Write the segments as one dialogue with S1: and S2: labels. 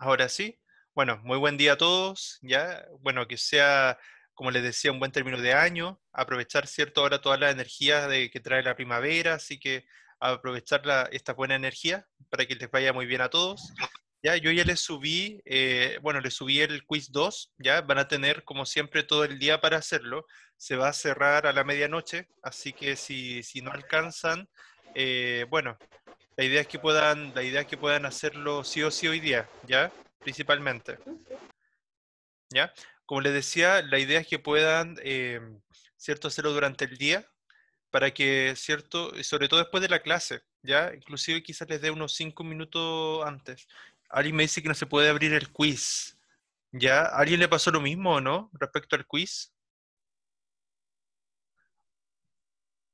S1: Ahora sí. Bueno, muy buen día a todos, ¿ya? Bueno, que sea, como les decía, un buen término de año, aprovechar, ¿cierto? Ahora toda la energía que trae la primavera, así que aprovechar esta buena energía para que les vaya muy bien a todos. Ya, yo ya les subí, bueno, les subí el quiz 2, ¿ya? Van a tener, como siempre, todo el día para hacerlo. Se va a cerrar a la medianoche, así que si no alcanzan, bueno, la idea es que puedan hacerlo sí o sí hoy día, ¿ya? Principalmente, ¿ya? Como les decía, la idea es que puedan, ¿cierto? Hacerlo durante el día para que, ¿cierto? Sobre todo después de la clase, ¿ya? Inclusive quizás les dé unos 5 minutos antes. Alguien me dice que no se puede abrir el quiz, ¿ya? ¿A alguien le pasó lo mismo o no respecto al quiz?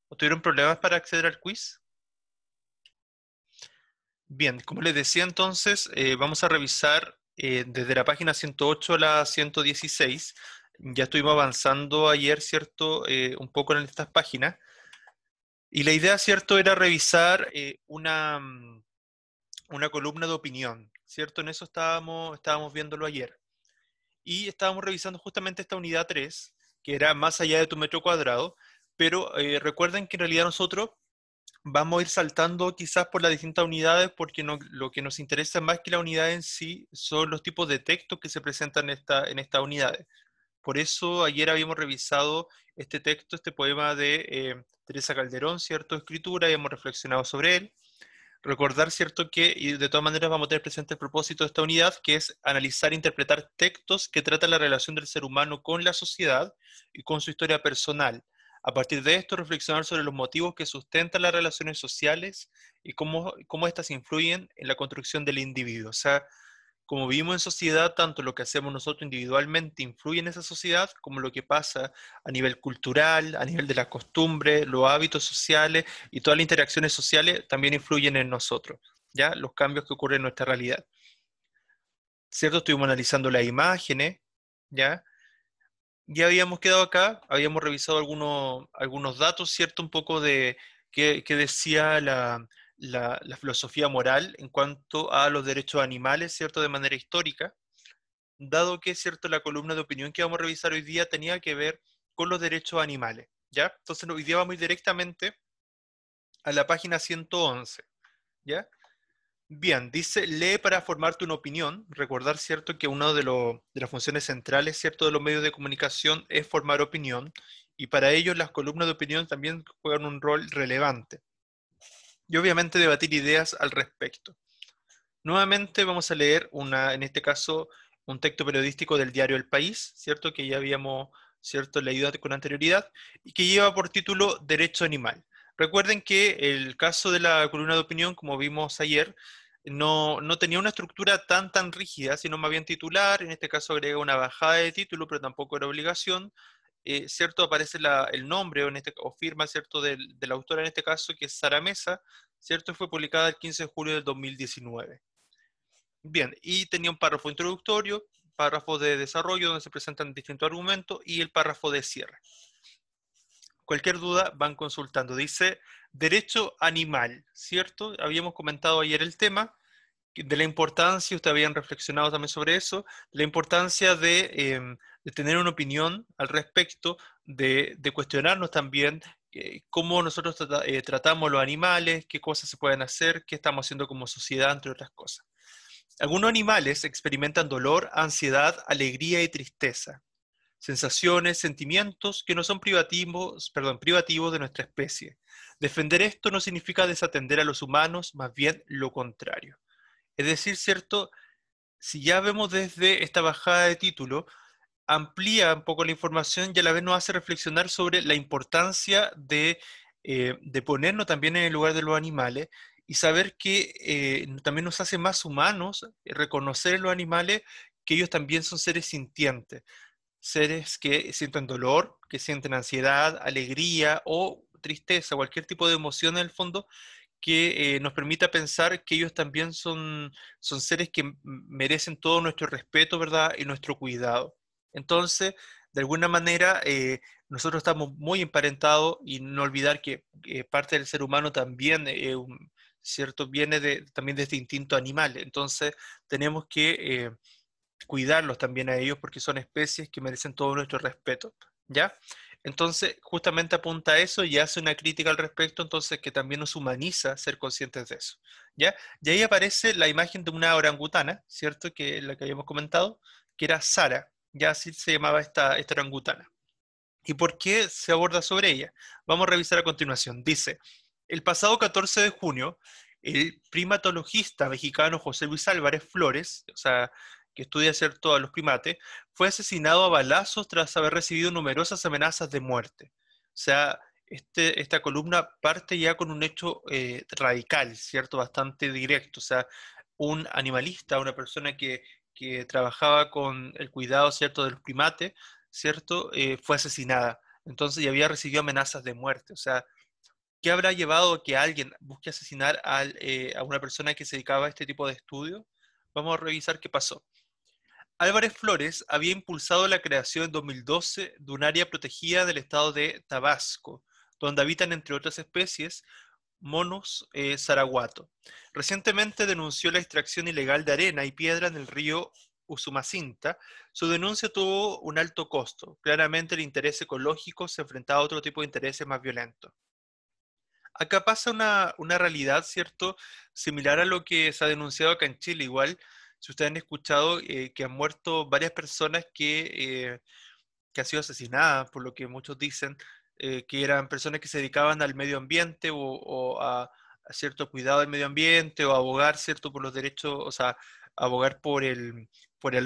S1: ¿O tuvieron problemas para acceder al quiz? Bien, como les decía entonces, vamos a revisar desde la página 108 a la 116. Ya estuvimos avanzando ayer, ¿cierto? Un poco en estas páginas. Y la idea, ¿cierto? Era revisar una columna de opinión, ¿cierto? En eso estábamos viéndolo ayer. Y estábamos revisando justamente esta unidad 3, que era más allá de tu metro cuadrado, pero recuerden que en realidad nosotros vamos a ir saltando quizás por las distintas unidades porque lo que nos interesa más que la unidad en sí son los tipos de texto que se presentan en estas unidades. Por eso ayer habíamos revisado este texto, este poema de Teresa Calderón, ¿cierto? Escritura, y hemos reflexionado sobre él. Recordar, ¿cierto? Que, y de todas maneras vamos a tener presente el propósito de esta unidad, que es analizar e interpretar textos que tratan la relación del ser humano con la sociedad y con su historia personal. A partir de esto, reflexionar sobre los motivos que sustentan las relaciones sociales y cómo éstas influyen en la construcción del individuo. O sea, como vivimos en sociedad, tanto lo que hacemos nosotros individualmente influye en esa sociedad, como lo que pasa a nivel cultural, a nivel de las costumbres, los hábitos sociales y todas las interacciones sociales también influyen en nosotros, ¿ya? Los cambios que ocurren en nuestra realidad. ¿Cierto? Estuvimos analizando las imágenes, ¿ya? Ya habíamos quedado acá, habíamos revisado algunos datos, ¿cierto? Un poco de qué decía la filosofía moral en cuanto a los derechos animales, ¿cierto? De manera histórica, dado que, ¿cierto? La columna de opinión que vamos a revisar hoy día tenía que ver con los derechos animales, ¿ya? Entonces hoy día vamos a ir directamente a la página 111, ¿ya? Bien, dice, lee para formarte una opinión. Recordar, ¿cierto?, que una de las funciones centrales, ¿cierto?, de los medios de comunicación es formar opinión, y para ello las columnas de opinión también juegan un rol relevante. Y obviamente debatir ideas al respecto. Nuevamente vamos a leer en este caso, un texto periodístico del diario El País, ¿cierto?, que ya habíamos, ¿cierto?, leído con anterioridad, y que lleva por título Derecho Animal. Recuerden que el caso de la columna de opinión, como vimos ayer, no tenía una estructura tan rígida, sino más bien titular. En este caso agrega una bajada de título, pero tampoco era obligación. ¿Cierto? Aparece el nombre o firma, ¿cierto?, del autor en este caso, que es Sara Mesa, ¿cierto? Fue publicada el 15 de julio del 2019. Bien, y tenía un párrafo introductorio, párrafo de desarrollo donde se presentan distintos argumentos y el párrafo de cierre. Cualquier duda van consultando. Dice derecho animal, ¿cierto? Habíamos comentado ayer el tema de la importancia, ustedes habían reflexionado también sobre eso, la importancia de tener una opinión al respecto, de cuestionarnos también cómo nosotros tratamos los animales, qué cosas se pueden hacer, qué estamos haciendo como sociedad, entre otras cosas. Algunos animales experimentan dolor, ansiedad, alegría y tristeza, sensaciones, sentimientos que no son privativos de nuestra especie. Defender esto no significa desatender a los humanos, más bien lo contrario. Es decir, ¿cierto? Si ya vemos desde esta bajada de título, amplía un poco la información y a la vez nos hace reflexionar sobre la importancia de ponernos también en el lugar de los animales y saber que también nos hace más humanos reconocer en los animales que ellos también son seres sintientes, seres que sienten dolor, que sienten ansiedad, alegría o tristeza, cualquier tipo de emoción en el fondo que nos permita pensar que ellos también son seres que merecen todo nuestro respeto, ¿verdad? Y nuestro cuidado. Entonces, de alguna manera, nosotros estamos muy emparentados y no olvidar que parte del ser humano también ¿cierto? Viene también de este instinto animal. Entonces, tenemos que cuidarlos también a ellos porque son especies que merecen todo nuestro respeto, ¿ya? Entonces, justamente apunta a eso y hace una crítica al respecto, entonces que también nos humaniza ser conscientes de eso, ¿ya? Y ahí aparece la imagen de una orangutana, ¿cierto? Que es la que habíamos comentado, que era Sara, ya así se llamaba esta orangutana. ¿Y por qué se aborda sobre ella? Vamos a revisar a continuación. Dice, el pasado 14 de junio, el primatologista mexicano José Luis Álvarez Flores, o sea, que estudia cierto a los primates, fue asesinado a balazos tras haber recibido numerosas amenazas de muerte. O sea, esta columna parte ya con un hecho radical, ¿cierto? Bastante directo. O sea, un animalista, una persona que trabajaba con el cuidado, ¿cierto?, de los primates, ¿cierto? Fue asesinada. Entonces ya había recibido amenazas de muerte. O sea, ¿qué habrá llevado a que alguien busque asesinar a una persona que se dedicaba a este tipo de estudio? Vamos a revisar qué pasó. Álvarez Flores había impulsado la creación en 2012 de un área protegida del estado de Tabasco, donde habitan, entre otras especies, monos zaraguato. Recientemente denunció la extracción ilegal de arena y piedra en el río Usumacinta. Su denuncia tuvo un alto costo. Claramente el interés ecológico se enfrentaba a otro tipo de intereses más violentos. Acá pasa una realidad, ¿cierto? Similar a lo que se ha denunciado acá en Chile. Igual, si ustedes han escuchado que han muerto varias personas que han sido asesinadas, por lo que muchos dicen, que eran personas que se dedicaban al medio ambiente o a cierto cuidado del medio ambiente o a abogar, ¿cierto?, por los derechos, o sea, abogar por el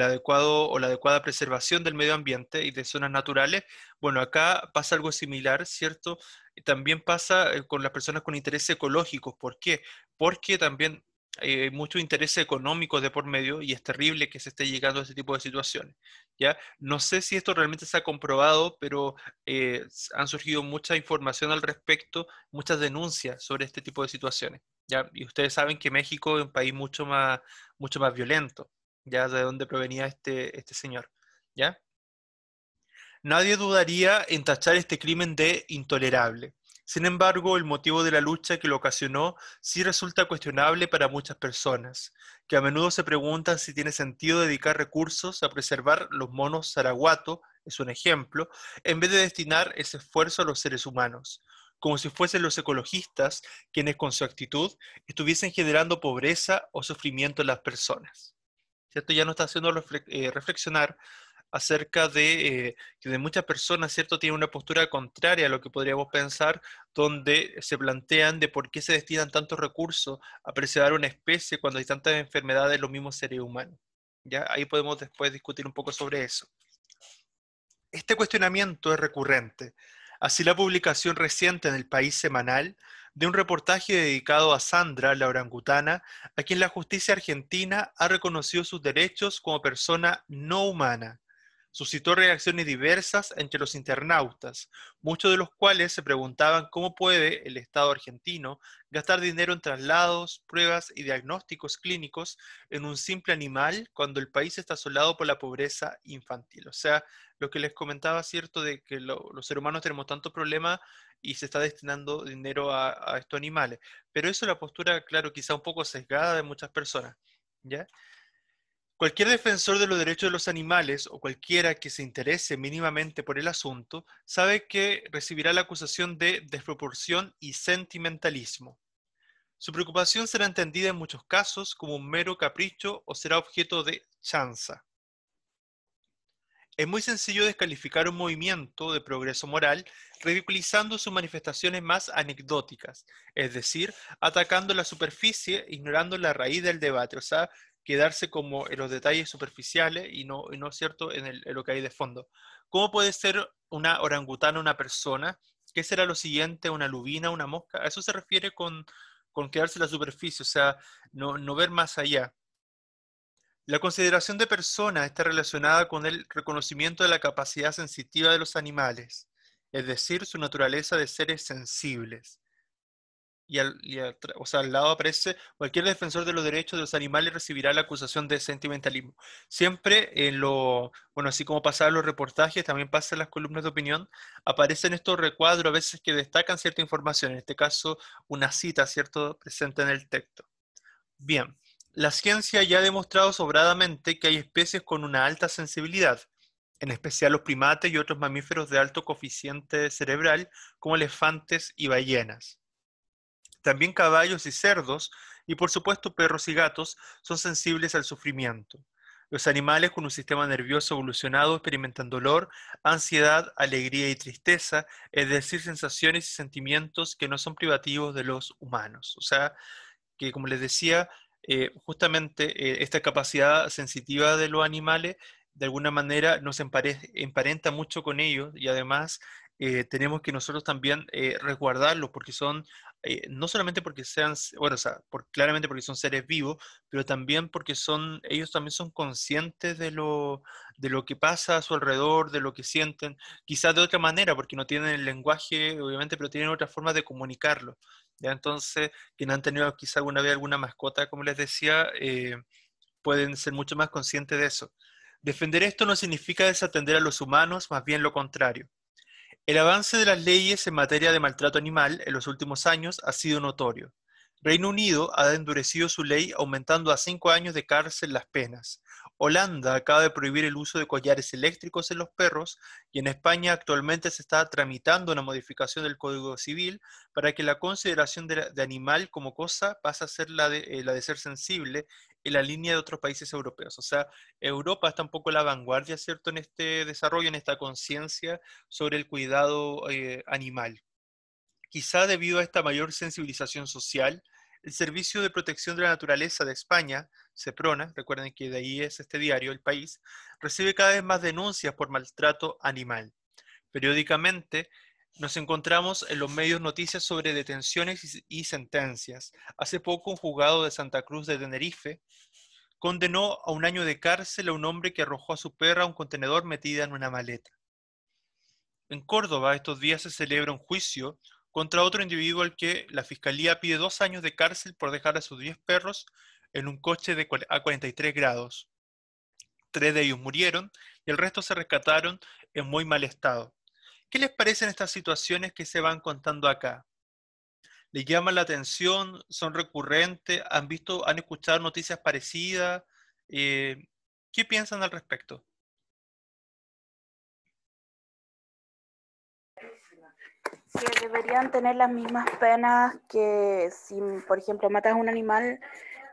S1: adecuado o la adecuada preservación del medio ambiente y de zonas naturales. Bueno, acá pasa algo similar, ¿cierto? Y también pasa con las personas con intereses ecológicos. ¿Por qué? Porque también hay muchos intereses económicos de por medio y es terrible que se esté llegando a ese tipo de situaciones. ¿Ya? No sé si esto realmente se ha comprobado, pero han surgido mucha información al respecto, muchas denuncias sobre este tipo de situaciones, ¿ya? Y ustedes saben que México es un país mucho más violento, ¿ya? De dónde provenía este señor, ¿ya? Nadie dudaría en tachar este crimen de intolerable. Sin embargo, el motivo de la lucha que lo ocasionó sí resulta cuestionable para muchas personas, que a menudo se preguntan si tiene sentido dedicar recursos a preservar los monos zaraguato, es un ejemplo, en vez de destinar ese esfuerzo a los seres humanos, como si fuesen los ecologistas quienes con su actitud estuviesen generando pobreza o sufrimiento en las personas. ¿Cierto? Ya nos está haciendo reflexionar acerca de que de muchas personas, ¿cierto?, tienen una postura contraria a lo que podríamos pensar, donde se plantean de por qué se destinan tantos recursos a preservar una especie cuando hay tantas enfermedades en los mismos seres humanos. ¿Ya? Ahí podemos después discutir un poco sobre eso. Este cuestionamiento es recurrente. Así la publicación reciente en el País Semanal de un reportaje dedicado a Sandra, la orangutana, a quien la justicia argentina ha reconocido sus derechos como persona no humana, suscitó reacciones diversas entre los internautas, muchos de los cuales se preguntaban cómo puede el Estado argentino gastar dinero en traslados, pruebas y diagnósticos clínicos en un simple animal cuando el país está asolado por la pobreza infantil. O sea, lo que les comentaba, cierto, de que los seres humanos tenemos tantos problemas y se está destinando dinero a estos animales. Pero eso es la postura, claro, quizá un poco sesgada de muchas personas, ¿ya? Cualquier defensor de los derechos de los animales o cualquiera que se interese mínimamente por el asunto sabe que recibirá la acusación de desproporción y sentimentalismo. Su preocupación será entendida en muchos casos como un mero capricho o será objeto de chanza. Es muy sencillo descalificar un movimiento de progreso moral ridiculizando sus manifestaciones más anecdóticas, es decir, atacando la superficie, ignorando la raíz del debate, o sea, quedarse como en los detalles superficiales y no cierto en lo que hay de fondo. ¿Cómo puede ser una orangutana una persona? ¿Qué será lo siguiente? ¿Una lubina, una mosca? A eso se refiere con quedarse en la superficie, o sea, no ver más allá. La consideración de persona está relacionada con el reconocimiento de la capacidad sensitiva de los animales, es decir, su naturaleza de seres sensibles. o sea, al lado aparece: cualquier defensor de los derechos de los animales recibirá la acusación de sentimentalismo. Siempre bueno, así como pasa en los reportajes, también pasa en las columnas de opinión, aparecen estos recuadros a veces que destacan cierta información, en este caso una cita, ¿cierto?, presente en el texto. Bien, la ciencia ya ha demostrado sobradamente que hay especies con una alta sensibilidad, en especial los primates y otros mamíferos de alto coeficiente cerebral, como elefantes y ballenas. También caballos y cerdos, y por supuesto perros y gatos, son sensibles al sufrimiento. Los animales con un sistema nervioso evolucionado experimentan dolor, ansiedad, alegría y tristeza, es decir, sensaciones y sentimientos que no son privativos de los humanos. O sea, que como les decía, justamente esta capacidad sensitiva de los animales de alguna manera nos emparenta mucho con ellos, y además tenemos que nosotros también resguardarlos porque son, no solamente porque sean, bueno, o sea, claramente porque son seres vivos, pero también porque ellos también son conscientes de lo que pasa a su alrededor, de lo que sienten, quizás de otra manera, porque no tienen el lenguaje, obviamente, pero tienen otra forma de comunicarlo. ¿Ya? Entonces, quienes han tenido quizá alguna vez alguna mascota, como les decía, pueden ser mucho más conscientes de eso. Defender esto no significa desatender a los humanos, más bien lo contrario. El avance de las leyes en materia de maltrato animal en los últimos años ha sido notorio. Reino Unido ha endurecido su ley aumentando a 5 años de cárcel las penas. Holanda acaba de prohibir el uso de collares eléctricos en los perros, y en España actualmente se está tramitando una modificación del Código Civil para que la consideración de animal como cosa pase a ser la de ser sensible, en la línea de otros países europeos. O sea, Europa está un poco a la vanguardia, ¿cierto?, en este desarrollo, en esta conciencia sobre el cuidado animal. Quizá debido a esta mayor sensibilización social, el Servicio de Protección de la Naturaleza de España, SEPRONA, recuerden que de ahí es este diario, El País, recibe cada vez más denuncias por maltrato animal. Periódicamente nos encontramos en los medios noticias sobre detenciones y sentencias. Hace poco un juzgado de Santa Cruz de Tenerife condenó a 1 año de cárcel a un hombre que arrojó a su perra a un contenedor metida en una maleta. En Córdoba, estos días se celebra un juicio contra otro individuo al que la fiscalía pide 2 años de cárcel por dejar a sus 10 perros en un coche a 43 grados. 3 de ellos murieron y el resto se rescataron en muy mal estado. ¿Qué les parecen estas situaciones que se van contando acá? ¿Les llaman la atención? ¿Son recurrentes? ¿Han escuchado noticias parecidas? Eh, ¿Qué piensan al respecto?
S2: Que deberían tener las mismas penas que si, por ejemplo, matas a un animal,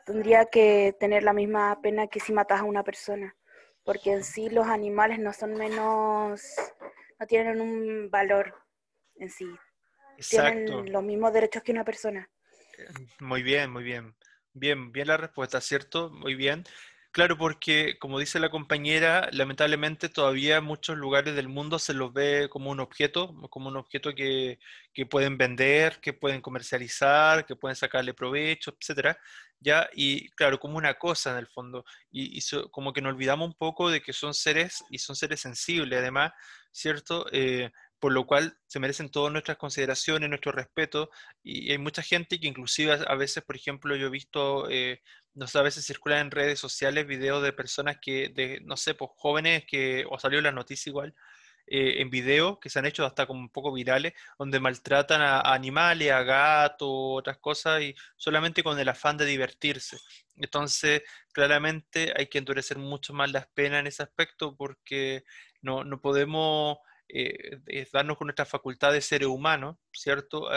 S2: tendría que tener la misma pena que si matas a una persona, porque en sí los animales no son menos, no tienen un valor en sí,
S1: Exacto.
S2: tienen los mismos derechos que una persona.
S1: Muy bien, muy bien. Bien, bien la respuesta, ¿cierto? Muy bien. Claro, porque como dice la compañera, lamentablemente todavía en muchos lugares del mundo se los ve como un objeto que pueden vender, que pueden comercializar, que pueden sacarle provecho, etcétera, ¿ya? Y claro, como una cosa en el fondo. Como que nos olvidamos un poco de que son seres, y son seres sensibles, además, ¿cierto? Por lo cual se merecen todas nuestras consideraciones, nuestro respeto, y hay mucha gente que inclusive a veces, por ejemplo, yo he visto, no sé, a veces circulan en redes sociales videos de personas no sé, pues jóvenes o salió en las noticias igual, en videos que se han hecho hasta como un poco virales, donde maltratan a animales, a gatos, otras cosas, y solamente con el afán de divertirse. Entonces, claramente hay que endurecer mucho más las penas en ese aspecto, porque no podemos darnos con nuestra facultad de seres humanos, ¿cierto?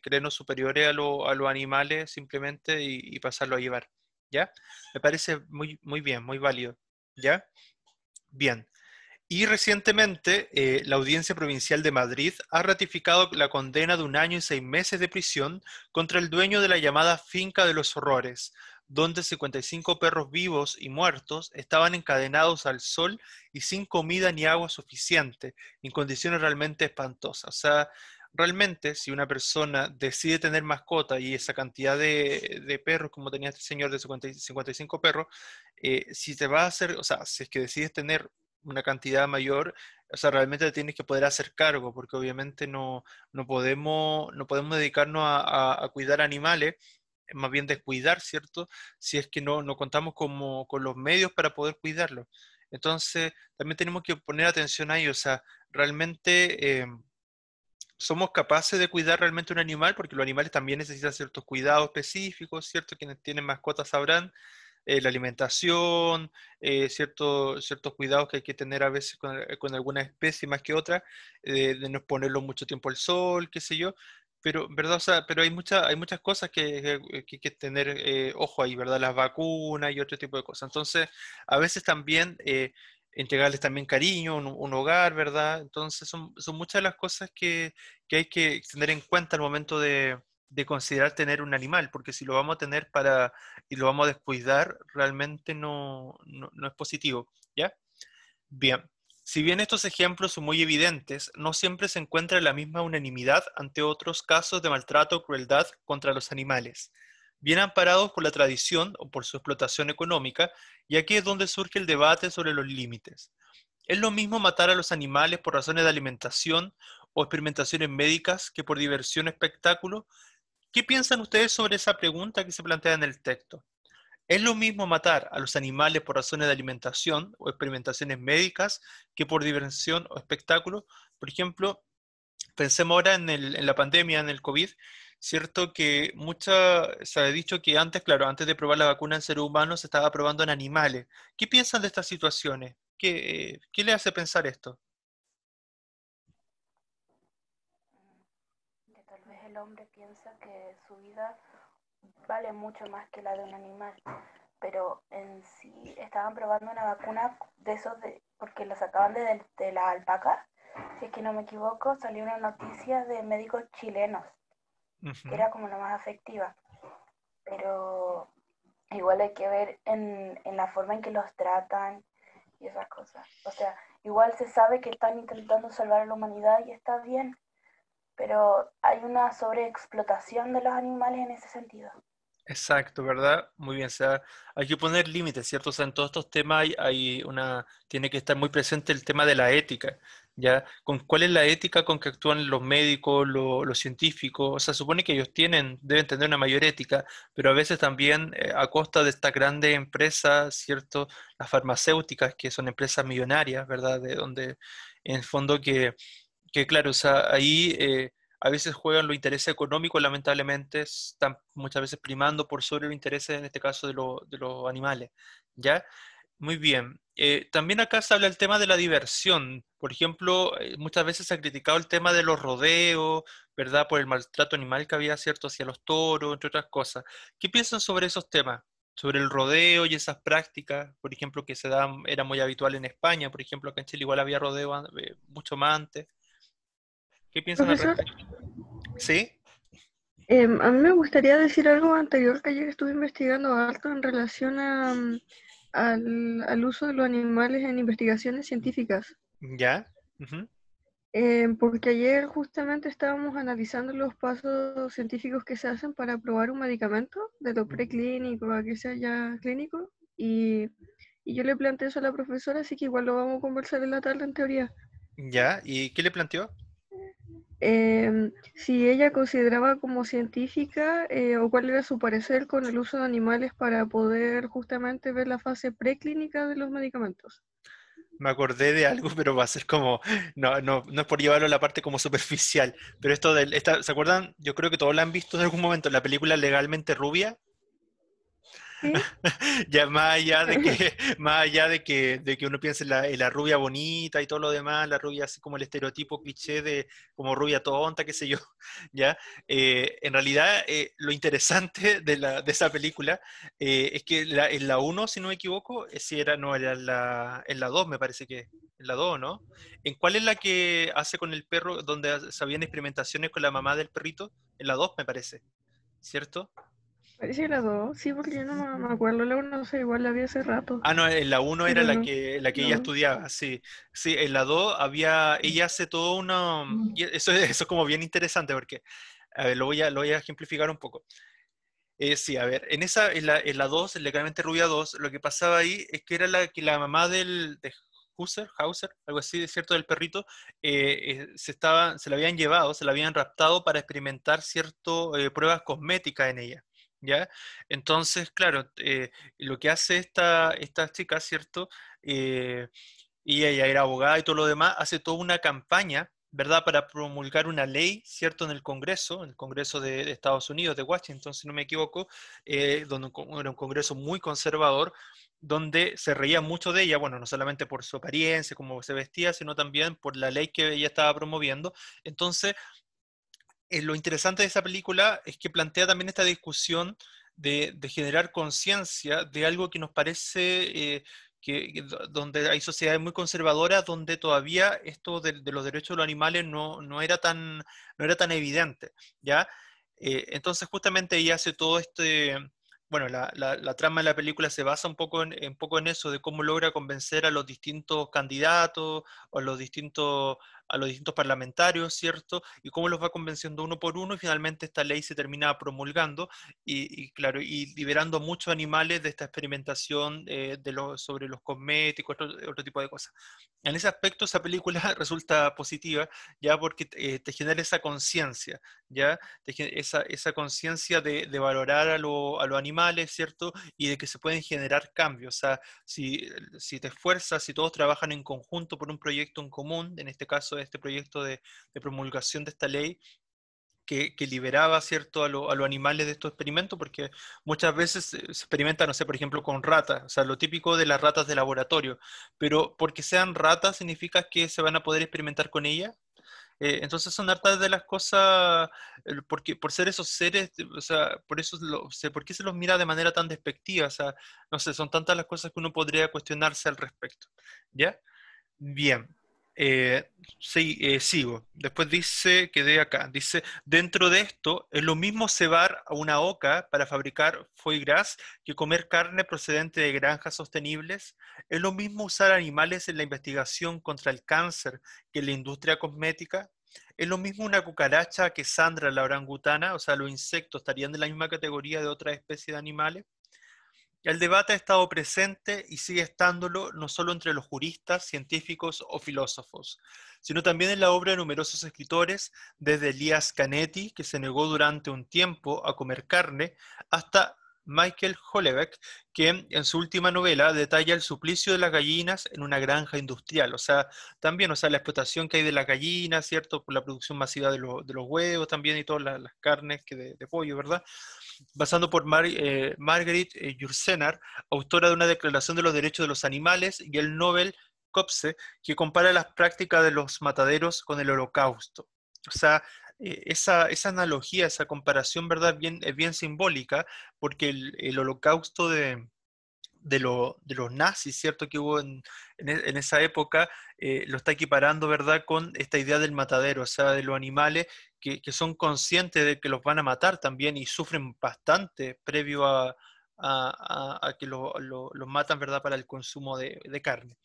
S1: Creernos superiores a los animales simplemente, y pasarlo a llevar, ¿ya? Me parece muy, muy bien, muy válido, ¿ya? Bien. Y recientemente, la Audiencia Provincial de Madrid ha ratificado la condena de 1 año y 6 meses de prisión contra el dueño de la llamada Finca de los Horrores, donde 55 perros vivos y muertos estaban encadenados al sol y sin comida ni agua suficiente, en condiciones realmente espantosas. O sea, realmente, si una persona decide tener mascota y esa cantidad de perros, como tenía este señor de 55 perros, si te va a hacer, o sea, si es que decides tener una cantidad mayor, O sea, realmente te tienes que poder hacer cargo, porque obviamente no podemos dedicarnos a cuidar animales, más bien descuidar, ¿cierto? Si es que no contamos con los medios para poder cuidarlos. Entonces, también tenemos que poner atención a ello. O sea, realmente somos capaces de cuidar realmente un animal, porque los animales también necesitan ciertos cuidados específicos, ¿cierto? Quienes tienen mascotas sabrán la alimentación, ciertos cuidados que hay que tener a veces con alguna especie más que otra, de no exponerlo mucho tiempo al sol, qué sé yo, pero, ¿verdad? O sea, pero hay muchas cosas que hay que tener ojo ahí, ¿verdad? Las vacunas y otro tipo de cosas. Entonces, a veces también entregarles también cariño, un hogar, ¿verdad? Entonces, son muchas las cosas que hay que tener en cuenta al momento de considerar tener un animal, porque si lo vamos a tener y lo vamos a descuidar, realmente no es positivo, ¿ya? Bien, si bien estos ejemplos son muy evidentes, no siempre se encuentra la misma unanimidad ante otros casos de maltrato o crueldad contra los animales, bien amparados por la tradición o por su explotación económica, y aquí es donde surge el debate sobre los límites. ¿Es lo mismo matar a los animales por razones de alimentación o experimentaciones médicas que por diversión o espectáculo? ¿Qué piensan ustedes sobre esa pregunta que se plantea en el texto? ¿Es lo mismo matar a los animales por razones de alimentación o experimentaciones médicas que por diversión o espectáculo? Por ejemplo, pensemos ahora en la pandemia, en el COVID, cierto que se ha dicho que antes, claro, antes de probar la vacuna en seres humanos se estaba probando en animales. ¿Qué piensan de estas situaciones? ¿Qué le hace pensar esto?
S2: Que tal vez el hombre piensa que su vida vale mucho más que la de un animal, pero en sí estaban probando una vacuna de esos porque la sacaban de la alpaca, si es que no me equivoco, salió una noticia de médicos chilenos, que
S1: Ujú.
S2: era como la más efectiva, pero igual hay que ver en la forma en que los tratan y esas cosas. O sea, igual se sabe que están intentando salvar a la humanidad y está bien, pero hay una sobreexplotación de los animales en ese sentido.
S1: Exacto, ¿verdad? Muy bien, o sea, hay que poner límites, ¿cierto? O sea, en todos estos temas tiene que estar muy presente el tema de la ética, ¿ya? ¿Cuál es la ética con que actúan los médicos, los científicos? O sea, supone que ellos deben tener una mayor ética, pero a veces también a costa de estas grandes empresas, ¿cierto? Las farmacéuticas, que son empresas millonarias, ¿verdad? De donde, en el fondo, que claro, o sea, ahí a veces juegan los intereses económicos, lamentablemente, están muchas veces primando por sobre los intereses, en este caso, de los animales, ¿ya? Muy bien. También acá se habla el tema de la diversión. Por ejemplo, muchas veces se ha criticado el tema de los rodeos, ¿verdad? Por el maltrato animal que había, ¿cierto? Hacia los toros, entre otras cosas. ¿Qué piensan sobre esos temas? Sobre el rodeo y esas prácticas, por ejemplo, que era muy habitual en España, por ejemplo, acá en Chile igual había rodeo mucho más antes. ¿Qué piensan al
S3: Profesor,
S1: respecto? ¿Sí?
S3: a mí me gustaría decir algo anterior que ayer estuve investigando harto en relación al uso de los animales en investigaciones científicas.
S1: ¿Ya? Ujú.
S3: Porque ayer justamente estábamos analizando los pasos científicos que se hacen para probar un medicamento, de lo preclínico a que sea ya clínico, y yo le planteé eso a la profesora, así que igual lo vamos a conversar en la tarde en teoría.
S1: ¿Ya? ¿Y qué le planteó?
S3: Si ella consideraba como científica o cuál era su parecer con el uso de animales para poder justamente ver la fase preclínica de los medicamentos.
S1: Me acordé de algo, pero va a ser como, no es por llevarlo a la parte como superficial, pero ¿se acuerdan? Yo creo que todos la han visto en algún momento, la película Legalmente Rubia.
S3: ¿Sí?
S1: Ya más allá de que, más allá de que uno piense en la rubia bonita y todo lo demás, la rubia así como el estereotipo cliché de como rubia tonta, qué sé yo, ya. En realidad, lo interesante de esa película es que en la uno si no me equivoco, si era, no, era en la 2 me parece que, en la 2, ¿no? ¿En cuál es la que hace con el perro, donde se habían experimentaciones con la mamá del perrito? En la 2 me parece, ¿cierto?
S3: Parece que la dos, sí, porque yo no me acuerdo, la uno, no sé, igual la vi hace rato,
S1: Ah, no, en la uno era
S3: pero
S1: la
S3: no,
S1: que ella
S3: no.
S1: estudiaba, sí. Sí, en la 2 ella hace todo una. Y eso es como bien interesante porque, a ver, lo voy a ejemplificar un poco. Sí, a ver, en la 2, en Legalmente Rubia 2, lo que pasaba ahí es que era la mamá Hauser, algo así, ¿cierto? Del perrito, se la habían llevado, se la habían raptado para experimentar cierto pruebas cosméticas en ella, ¿ya? Entonces, claro, lo que hace esta chica, ¿cierto? Eh, y ella era abogada y todo lo demás, hace toda una campaña, ¿verdad?, para promulgar una ley, ¿cierto?, en el Congreso de Estados Unidos, de Washington, si no me equivoco, donde era un Congreso muy conservador, donde se reía mucho de ella, bueno, no solamente por su apariencia, cómo se vestía, sino también por la ley que ella estaba promoviendo. Entonces, lo interesante de esa película es que plantea también esta discusión de generar conciencia de algo que nos parece donde hay sociedades muy conservadoras, donde todavía esto de los derechos de los animales no era tan evidente, ¿ya? Entonces justamente ella hace todo bueno, la trama de la película se basa un poco en eso, de cómo logra convencer a los distintos candidatos, o a los distintos parlamentarios, ¿cierto? Y cómo los va convenciendo uno por uno, y finalmente esta ley se termina promulgando claro, y liberando a muchos animales de esta experimentación sobre los cosméticos, otro tipo de cosas. En ese aspecto, esa película resulta positiva, ya porque te genera esa conciencia, ya esa conciencia de valorar a los animales, ¿cierto? Y de que se pueden generar cambios. O sea, si te esfuerzas, si todos trabajan en conjunto por un proyecto en común, en este caso este proyecto de promulgación de esta ley, que liberaba, ¿cierto?, a los animales de estos experimentos, porque muchas veces se experimenta, no sé, por ejemplo, con ratas, o sea, lo típico de las ratas de laboratorio, pero porque sean ratas significa que se van a poder experimentar con ellas. Entonces son hartas de las cosas, porque por ser esos seres, o sea, ¿por qué se los mira de manera tan despectiva? O sea, no sé, son tantas las cosas que uno podría cuestionarse al respecto, ¿ya? Bien. Sí, sigo. Después dice, quedé acá, dice, dentro de esto, es lo mismo cebar a una oca para fabricar foie gras que comer carne procedente de granjas sostenibles. Es lo mismo usar animales en la investigación contra el cáncer que en la industria cosmética. Es lo mismo una cucaracha que Sandra, la orangutana, o sea, los insectos estarían en la misma categoría de otra especie de animales. El debate ha estado presente y sigue estándolo no solo entre los juristas, científicos o filósofos, sino también en la obra de numerosos escritores, desde Elias Canetti, que se negó durante un tiempo a comer carne, hasta Michael Houellebecq, que en su última novela detalla el suplicio de las gallinas en una granja industrial. O sea, también, o sea, la explotación que hay de las gallinas, ¿cierto? Por la producción masiva de los huevos también y todas las carnes de pollo, ¿verdad? Basando por Margaret Yourcenar, autora de una Declaración de los Derechos de los Animales, y el Nobel Copse, que compara las prácticas de los mataderos con el Holocausto. O sea, esa analogía, esa comparación, ¿verdad? Es bien simbólica, porque el Holocausto de los nazis, ¿cierto?, que hubo en esa época, lo está equiparando, ¿verdad?, con esta idea del matadero, o sea, de los animales que son conscientes de que los van a matar también y sufren bastante previo a que los matan, ¿verdad?, para el consumo de carne.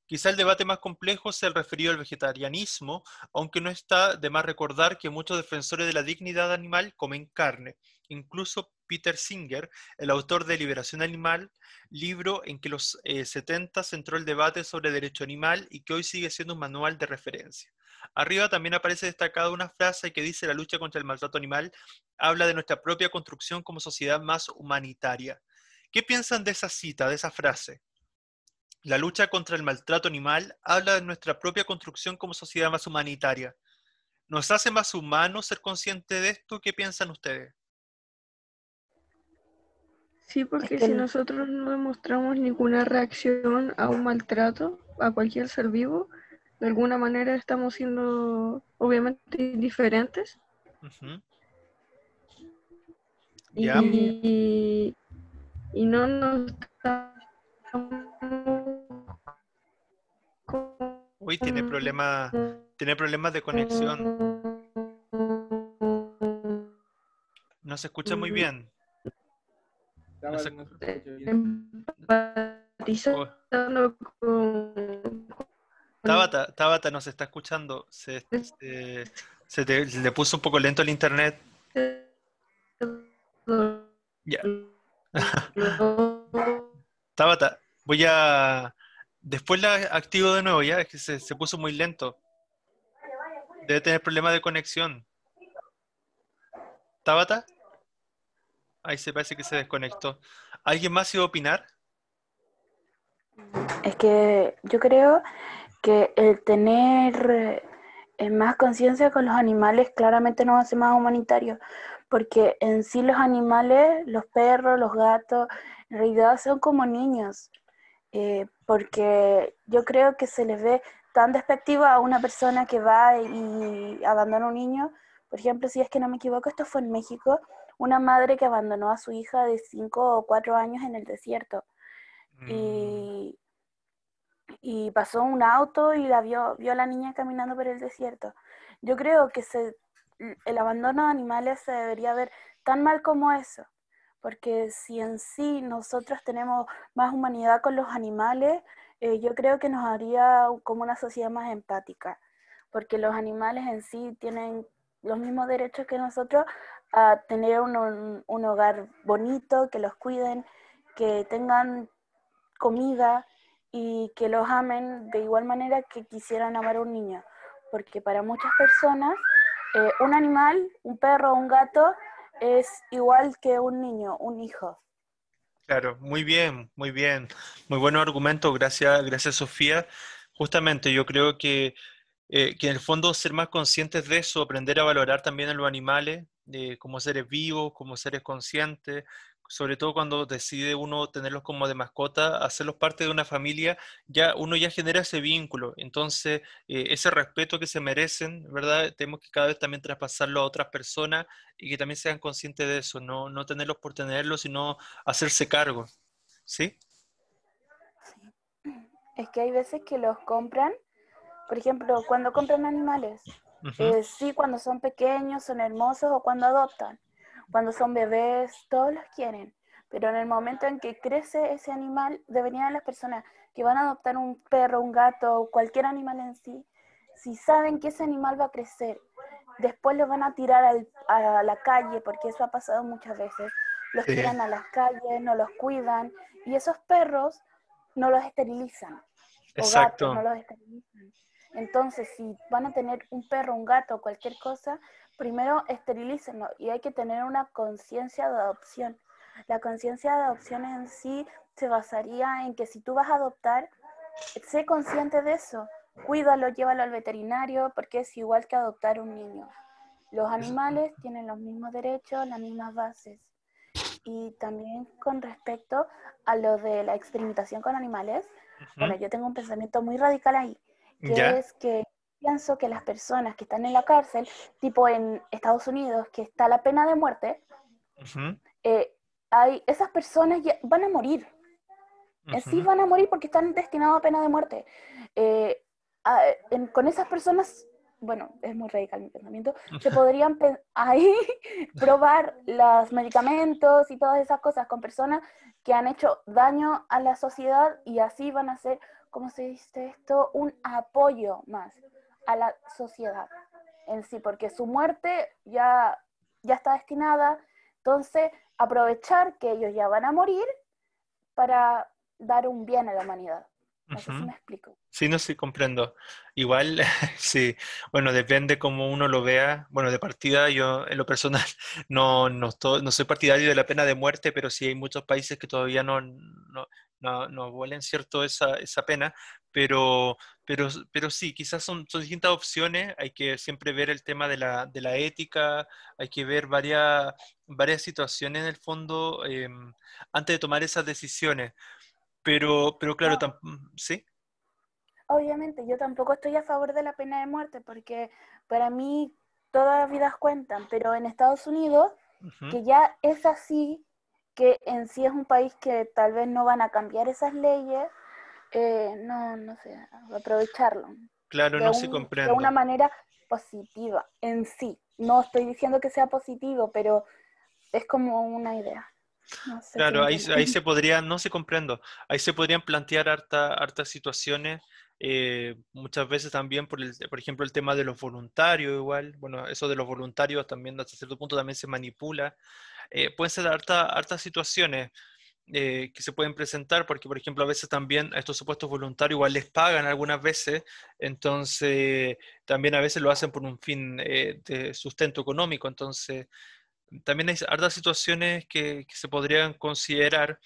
S1: Quizá el debate más complejo sea el referido al vegetarianismo, aunque no está de más recordar que muchos defensores de la dignidad animal comen carne. Incluso Peter Singer, el autor de Liberación Animal, libro en que los 70 centró el debate sobre derecho animal y que hoy sigue siendo un manual de referencia. Arriba también aparece destacada una frase que dice: la lucha contra el maltrato animal habla de nuestra propia construcción como sociedad más humanitaria. ¿Qué piensan de esa cita, de esa frase? La lucha contra el maltrato animal habla de nuestra propia construcción como sociedad más humanitaria. ¿Nos hace más humanos ser conscientes de esto? ¿Qué piensan ustedes?
S3: Sí,
S2: Es
S3: porque
S2: que
S3: si nosotros no demostramos ninguna reacción a un maltrato, a cualquier ser vivo, de alguna manera estamos siendo obviamente indiferentes
S1: Ujú. ¿Ya?
S3: y no nos estamos
S1: Uy, tiene problemas de conexión. No se escucha muy bien. No se, oh,
S3: empatizando
S1: Tabata no se está escuchando. Se le puso un poco lento el internet. Ya.
S3: dolor.
S1: Tabata, Después la activo de nuevo, ya, es que se puso muy lento. Debe tener problemas de conexión. ¿Tabata? Ahí se parece que se desconectó. ¿Alguien más iba a opinar?
S2: Es que yo creo que el tener más conciencia con los animales claramente nos hace más humanitarios, porque en sí los animales, los perros, los gatos, en realidad son como niños, porque yo creo que se les ve tan despectiva a una persona que va y abandona a un niño. Por ejemplo, si es que no me equivoco, esto fue en México, una madre que abandonó a su hija de 5 o 4 años en el desierto.
S1: Mm,
S2: Y pasó un auto y vio a la niña caminando por el desierto. Yo creo que el abandono de animales se debería ver tan mal como eso, porque si en sí nosotros tenemos más humanidad con los animales, yo creo que nos haría como una sociedad más empática, porque los animales en sí tienen los mismos derechos que nosotros a tener un hogar bonito, que los cuiden, que tengan comida y que los amen de igual manera que quisieran amar a un niño. Porque para muchas personas, un animal, un perro o un gato, es igual que un niño, un hijo.
S1: claro, muy bien, muy bien. Muy buenos argumentos, gracias Sofía. Justamente yo creo que en el fondo ser más conscientes de eso, aprender a valorar también a los animales como seres vivos, como seres conscientes, sobre todo cuando decide uno tenerlos como de mascota, hacerlos parte de una familia, ya uno ya genera ese vínculo. Entonces, ese respeto que se merecen, ¿verdad? Tenemos que cada vez también traspasarlo a otras personas y que también sean conscientes de eso, no tenerlos por tenerlos, sino hacerse cargo. ¿Sí?
S2: Es que hay veces que los compran, por ejemplo, cuando compran animales,
S1: Ujú.
S2: sí, cuando son pequeños, son hermosos o cuando adoptan. Cuando son bebés, todos los quieren. Pero en el momento en que crece ese animal, deberían las personas que van a adoptar un perro, un gato o cualquier animal en sí, si saben que ese animal va a crecer, después los van a tirar a la calle, porque eso ha pasado muchas veces. Los
S1: Sí,
S2: tiran a las calles, no los cuidan, y esos perros no los esterilizan, o gatos no
S1: exacto.
S2: los esterilizan. Entonces, si van a tener un perro, un gato, cualquier cosa, primero esterilícenlo y hay que tener una conciencia de adopción. La conciencia de adopción en sí se basaría en que si tú vas a adoptar, sé consciente de eso, cuídalo, llévalo al veterinario, porque es igual que adoptar un niño. Los
S1: Es-
S2: animales tienen los mismos derechos, las mismas bases. Y también con respecto a lo de la experimentación con animales,
S1: Ujú.
S2: bueno, yo tengo un pensamiento muy radical ahí, que
S1: ¿Ya?
S2: es que pienso que las personas que están en la cárcel, tipo en Estados Unidos, que está la pena de muerte,
S1: Ujú,
S2: esas personas ya van a morir. En sí
S1: ujú.
S2: van a morir porque están destinados a pena de muerte. Eh, con esas personas, bueno, es muy radical mi pensamiento, se podrían ahí probar los medicamentos y todas esas cosas con personas que han hecho daño a la sociedad y así van a ser, ¿cómo se dice esto? Un apoyo más a la sociedad en sí, porque su muerte ya está destinada, entonces aprovechar que ellos ya van a morir para dar un bien a la humanidad. No sé si
S1: Ujú.
S2: me explico.
S1: Sí, no sí, comprendo. Igual, sí, bueno, depende cómo uno lo vea. Bueno, de partida, yo en lo personal no soy partidario de la pena de muerte, pero sí hay muchos países que todavía no abolen, ¿cierto?, esa pena. Pero, pero sí, quizás son distintas opciones. Hay que siempre ver el tema de la ética, hay que ver varias situaciones en el fondo antes de tomar esas decisiones. Pero claro,
S2: No,
S1: sí.
S2: obviamente, yo tampoco estoy a favor de la pena de muerte porque para mí todas las vidas cuentan, pero en Estados Unidos,
S1: Ujú.
S2: que ya es así, que en sí es un país que tal vez no van a cambiar esas leyes, no sé, aprovecharlo
S1: Claro, no sí
S2: de una
S1: comprendo.
S2: manera positiva en sí. No estoy diciendo que sea positivo, pero es como una idea. No sé si me
S1: Claro,
S2: entienden.
S1: ahí se podrían, no se comprendo, ahí se podrían plantear hartas situaciones, muchas veces también por ejemplo, el tema de los voluntarios igual, bueno, eso de los voluntarios también hasta cierto punto también se manipula, pueden ser hartas situaciones, que se pueden presentar, porque por ejemplo a veces también a estos supuestos voluntarios igual les pagan algunas veces, entonces también a veces lo hacen por un fin de sustento económico, entonces también hay hartas situaciones que se podrían considerar,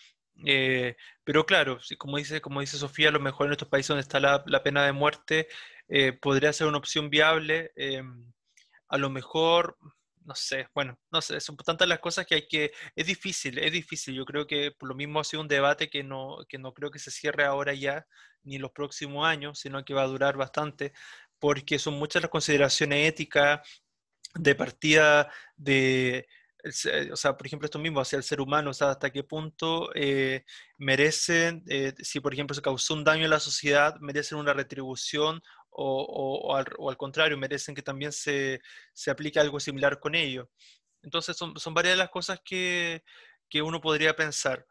S1: pero claro, como dice Sofía, a lo mejor en estos países donde está la pena de muerte podría ser una opción viable. A lo mejor, no sé, bueno, no sé, son tantas las cosas que es difícil. Yo creo que por lo mismo ha sido un debate que no creo que se cierre ahora ya, ni en los próximos años, sino que va a durar bastante, porque son muchas las consideraciones éticas de partida o sea, por ejemplo, esto mismo, hacia el ser humano, o sea, hasta qué punto merecen, si por ejemplo se causó un daño en la sociedad, merecen una retribución o al contrario, merecen que también se aplique algo similar con ello. Entonces son varias de las cosas que uno podría pensar.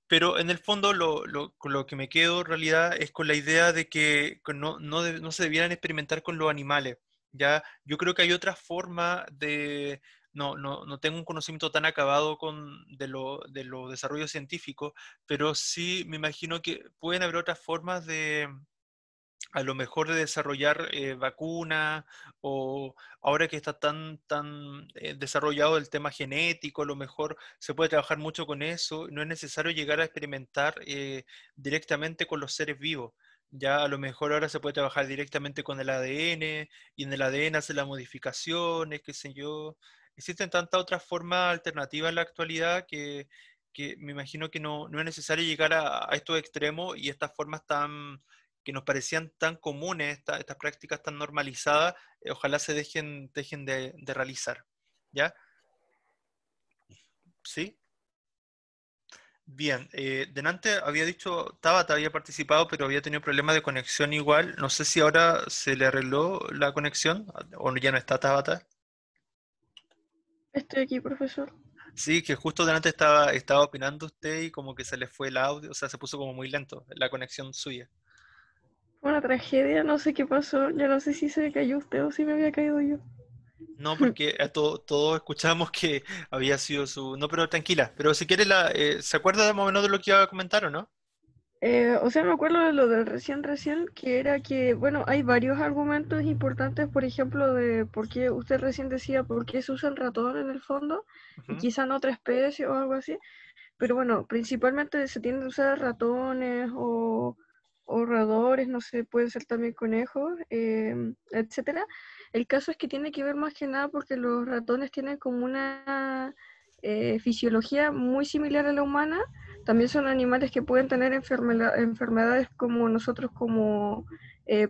S1: Pero en el fondo con lo que me quedo en realidad es con la idea de que no se debieran experimentar con los animales. ¿Ya? Yo creo que hay otra forma de... No tengo un conocimiento tan acabado de los desarrollos científicos, pero sí me imagino que pueden haber otras formas a lo mejor de desarrollar vacunas o ahora que está tan desarrollado el tema genético, a lo mejor se puede trabajar mucho con eso, no es necesario llegar a experimentar directamente con los seres vivos. Ya a lo mejor ahora se puede trabajar directamente con el ADN y en el ADN hacer las modificaciones, qué sé yo. Existen tantas otras formas alternativas en la actualidad que me imagino que no es necesario llegar a estos extremos y estas formas tan que nos parecían tan comunes, estas prácticas tan normalizadas, ojalá se dejen de realizar. ¿Ya? ¿Sí? Bien. Delante había dicho, Tabata había participado, pero había tenido problemas de conexión igual. No sé si ahora se le arregló la conexión o ya no está Tabata.
S3: Estoy aquí, profesor.
S1: Sí, que justo delante estaba opinando usted y como que se le fue el audio, o sea, se puso como muy lento la conexión suya.
S3: Fue una tragedia, no sé qué pasó. Ya no sé si se cayó usted o si me había caído yo.
S1: No, porque todos escuchamos que había sido su... No, pero tranquila. Pero si quiere, ¿se acuerda de más o menos de lo que iba a comentar o no?
S3: O sea, me acuerdo de lo del recién, que era que, bueno, hay varios argumentos importantes, por ejemplo, de por qué usted recién decía por qué se usa el ratón en el fondo, y
S1: Ujú.
S3: quizá en otra especie o algo así. Pero bueno, principalmente se tienden a usar ratones o roedores, no sé, pueden ser también conejos, etcétera. El caso es que tiene que ver más que nada porque los ratones tienen como una fisiología muy similar a la humana. También son animales que pueden tener enfermedades como nosotros, como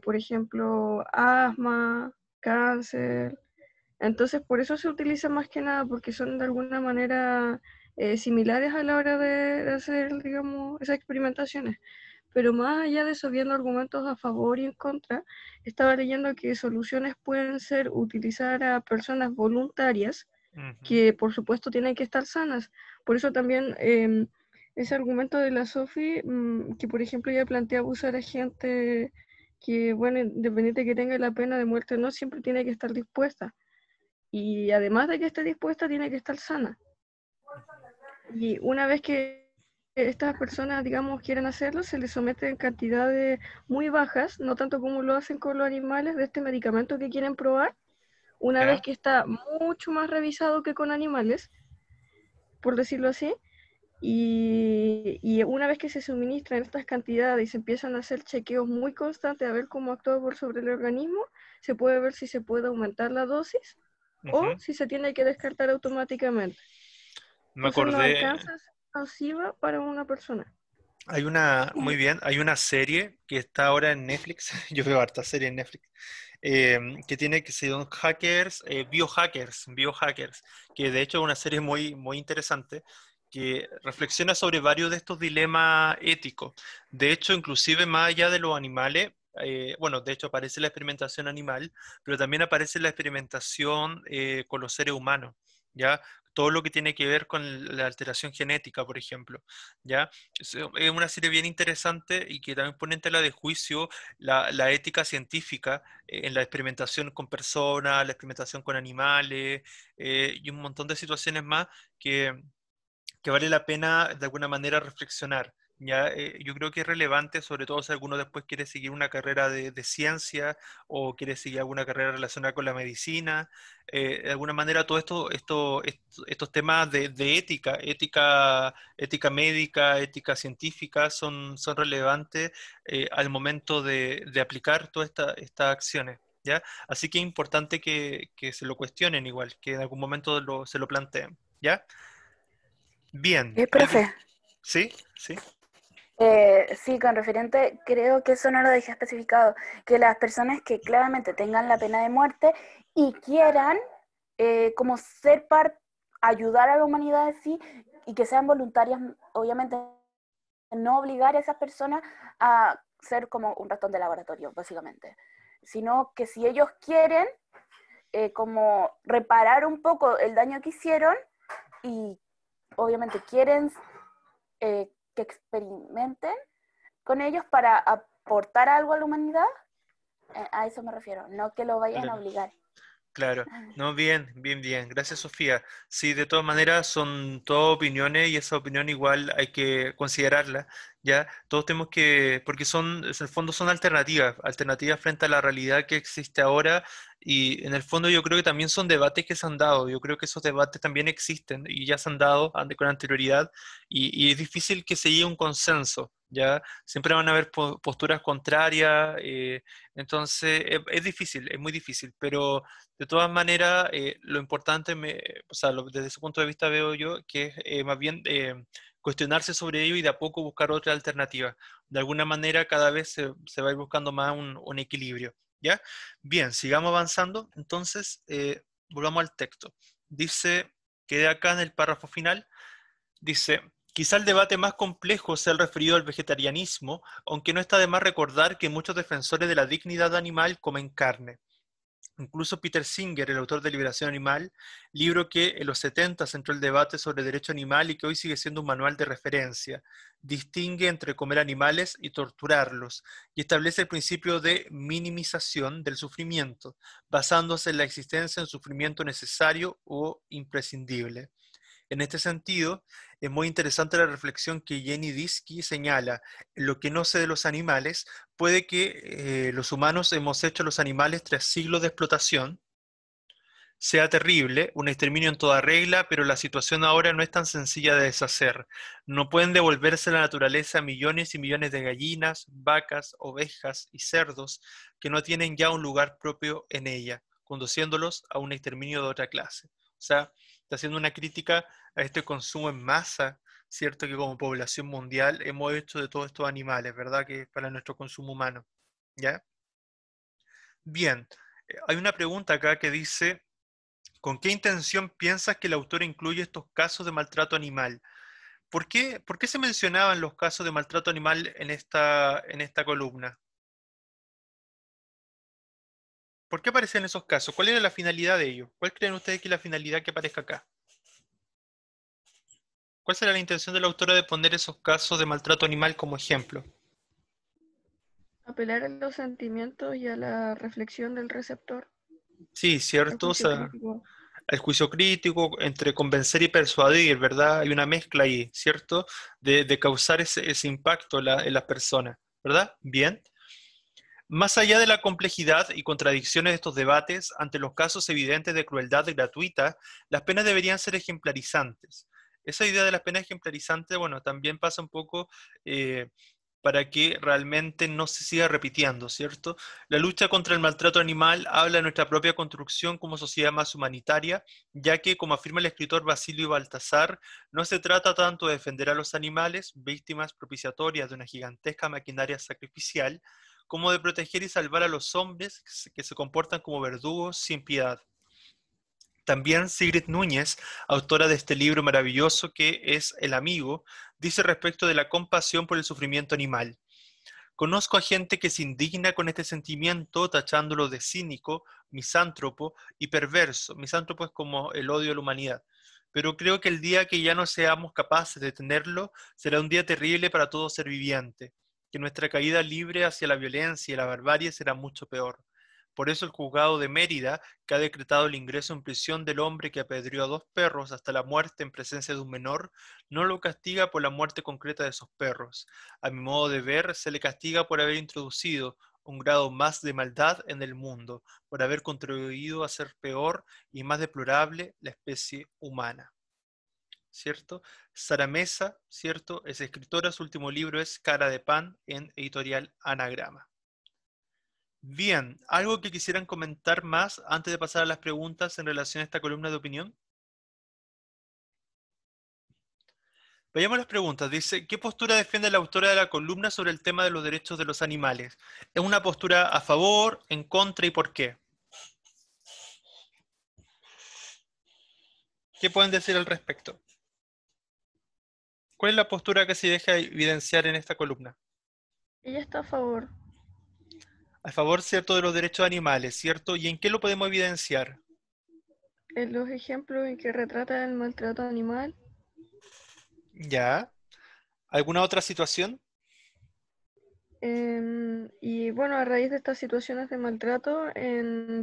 S3: por ejemplo asma, cáncer. Entonces, por eso se utiliza más que nada, porque son de alguna manera similares a la hora de hacer, digamos, esas experimentaciones. Pero más allá de eso, viendo argumentos a favor y en contra, estaba leyendo que soluciones pueden ser utilizar a personas voluntarias,
S1: Ujú.
S3: que por supuesto tienen que estar sanas. Por eso también ese argumento de la Sofi, que por ejemplo ella plantea usar a gente que, bueno, independiente que tenga la pena de muerte, no siempre tiene que estar dispuesta. Y además de que esté dispuesta, tiene que estar sana. Y una vez que estas personas, digamos, quieren hacerlo, se les somete en cantidades muy bajas, no tanto como lo hacen con los animales, de este medicamento que quieren probar, una vez
S1: ¿Ya?
S3: que está mucho más revisado que con animales, por decirlo así, y una vez que se suministran estas cantidades y se empiezan a hacer chequeos muy constantes a ver cómo actúa por sobre el organismo, se puede ver si se puede aumentar la dosis o
S1: Ujú.
S3: si se tiene que descartar automáticamente.
S1: Me
S3: Entonces no
S1: acordé,
S3: alcanza a ser nociva para una persona.
S1: muy bien, hay una serie que está ahora en Netflix, yo veo harta serie en Netflix, que tiene que ser hackers, biohackers, que de hecho es una serie muy interesante, que reflexiona sobre varios de estos dilemas éticos. De hecho, inclusive más allá de los animales, bueno, de hecho aparece la experimentación animal, pero también aparece la experimentación con los seres humanos, ¿ya? Todo lo que tiene que ver con la alteración genética, por ejemplo, ¿ya? Es una serie bien interesante y que también pone en tela de juicio la ética científica en la experimentación con personas, la experimentación con animales y un montón de situaciones más que, que vale la pena de alguna manera reflexionar. ¿Ya? Yo creo que es relevante, sobre todo si alguno después quiere seguir una carrera de ciencia o quiere seguir alguna carrera relacionada con la medicina. De alguna manera, todo estos temas de ética, ética médica, ética científica, son relevantes al momento de aplicar todas estas acciones. ¿Ya? Así que es importante que se lo cuestionen igual, que en algún momento se lo planteen. ¿Ya? Bien,
S2: Profe,
S1: ¿sí? ¿Sí?
S2: sí, con referente, creo que eso no lo dejé especificado, que las personas que claramente tengan la pena de muerte y quieran como ser parte, ayudar a la humanidad en sí, y que sean voluntarias, obviamente no obligar a esas personas a ser como un ratón de laboratorio, básicamente, sino que si ellos quieren como reparar un poco el daño que hicieron y obviamente quieren que experimenten con ellos para aportar algo a la humanidad, a eso me refiero, no que lo vayan a
S1: Claro.
S2: obligar.
S1: Claro, no, bien, bien, bien. Gracias, Sofía. Sí, de todas maneras son todas opiniones y esa opinión igual hay que considerarla, ¿ya? Todos tenemos que, porque son, en el fondo son alternativas, alternativas frente a la realidad que existe ahora y en el fondo yo creo que también son debates que se han dado. Yo creo que esos debates también existen y ya se han dado con anterioridad y es difícil que se llegue a un consenso, ¿ya? Siempre van a haber posturas contrarias, entonces es difícil, es muy difícil, pero... De todas maneras, lo importante, o sea, desde ese punto de vista veo yo que es más bien cuestionarse sobre ello y de a poco buscar otra alternativa. De alguna manera cada vez se va a ir buscando más un equilibrio. ¿Ya? Bien, sigamos avanzando. Entonces, volvamos al texto. Dice, quedé acá en el párrafo final, dice, quizá el debate más complejo sea el referido al vegetarianismo, aunque no está de más recordar que muchos defensores de la dignidad animal comen carne. Incluso Peter Singer, el autor de Liberación Animal, libro que en los 70 centró el debate sobre derecho animal y que hoy sigue siendo un manual de referencia, distingue entre comer animales y torturarlos y establece el principio de minimización del sufrimiento, basándose en la existencia de un sufrimiento necesario o imprescindible. En este sentido, es muy interesante la reflexión que Jenny Diski señala. Lo que no sé de los animales, puede que los humanos hemos hecho a los animales tras siglos de explotación, sea terrible, un exterminio en toda regla, pero la situación ahora no es tan sencilla de deshacer. No pueden devolverse a la naturaleza millones y millones de gallinas, vacas, ovejas y cerdos que no tienen ya un lugar propio en ella, conduciéndolos a un exterminio de otra clase. O sea, está haciendo una crítica a este consumo en masa, cierto que como población mundial hemos hecho de todos estos animales, ¿verdad? Que para nuestro consumo humano, ¿ya? Bien, hay una pregunta acá que dice... ¿Con qué intención piensas que el autor incluye estos casos de maltrato animal? Por qué se mencionaban los casos de maltrato animal en esta columna? ¿Por qué aparecen esos casos? ¿Cuál era la finalidad de ellos? ¿Cuál creen ustedes que es la finalidad que aparezca acá? ¿Cuál será la intención de la autora de poner esos casos de maltrato animal como ejemplo?
S3: Apelar a los sentimientos y a la reflexión del receptor,
S1: Sí,
S3: al
S1: cierto, o
S3: juicio
S1: sea,
S3: crítico.
S1: el juicio crítico entre convencer y persuadir, ¿verdad? Hay una mezcla ahí, ¿cierto? De causar ese impacto en las personas, ¿verdad? Bien. Más allá de la complejidad y contradicciones de estos debates, ante los casos evidentes de crueldad gratuita, las penas deberían ser ejemplarizantes. Esa idea de las penas ejemplarizantes, bueno, también pasa un poco eh, para que realmente no se siga repitiendo, ¿cierto? La lucha contra el maltrato animal habla de nuestra propia construcción como sociedad más humanitaria, ya que, como afirma el escritor Basilio Baltasar, no se trata tanto de defender a los animales, víctimas propiciatorias de una gigantesca maquinaria sacrificial, como de proteger y salvar a los hombres que se comportan como verdugos sin piedad. También Sigrid Núñez, autora de este libro maravilloso que es El amigo, dice respecto de la compasión por el sufrimiento animal. Conozco a gente que se indigna con este sentimiento tachándolo de cínico, misántropo y perverso. Misántropo es como el odio a la humanidad. Pero creo que el día que ya no seamos capaces de tenerlo será un día terrible para todo ser viviente, que nuestra caída libre hacia la violencia y la barbarie será mucho peor. Por eso el juzgado de Mérida, que ha decretado el ingreso en prisión del hombre que apedreó a 2 perros hasta la muerte en presencia de un menor, no lo castiga por la muerte concreta de esos perros. A mi modo de ver, se le castiga por haber introducido un grado más de maldad en el mundo, por haber contribuido a hacer peor y más deplorable la especie humana. ¿Cierto? Sara Mesa, ¿cierto? Es escritora, su último libro es Cara de Pan en editorial Anagrama. Bien, ¿algo que quisieran comentar más antes de pasar a las preguntas en relación a esta columna de opinión? Veamos las preguntas. Dice, ¿qué postura defiende la autora de la columna sobre el tema de los derechos de los animales? ¿Es una postura a favor, en contra y por qué? ¿Qué pueden decir al respecto? ¿Cuál es la postura que se deja evidenciar en esta columna?
S3: Ella está a favor.
S1: A favor, ¿cierto?, de los derechos animales, ¿cierto? ¿Y en qué lo podemos evidenciar?
S3: En los ejemplos en que retrata el maltrato animal,
S1: ¿Ya? ¿Alguna otra situación?
S3: y bueno, a raíz de estas situaciones de maltrato,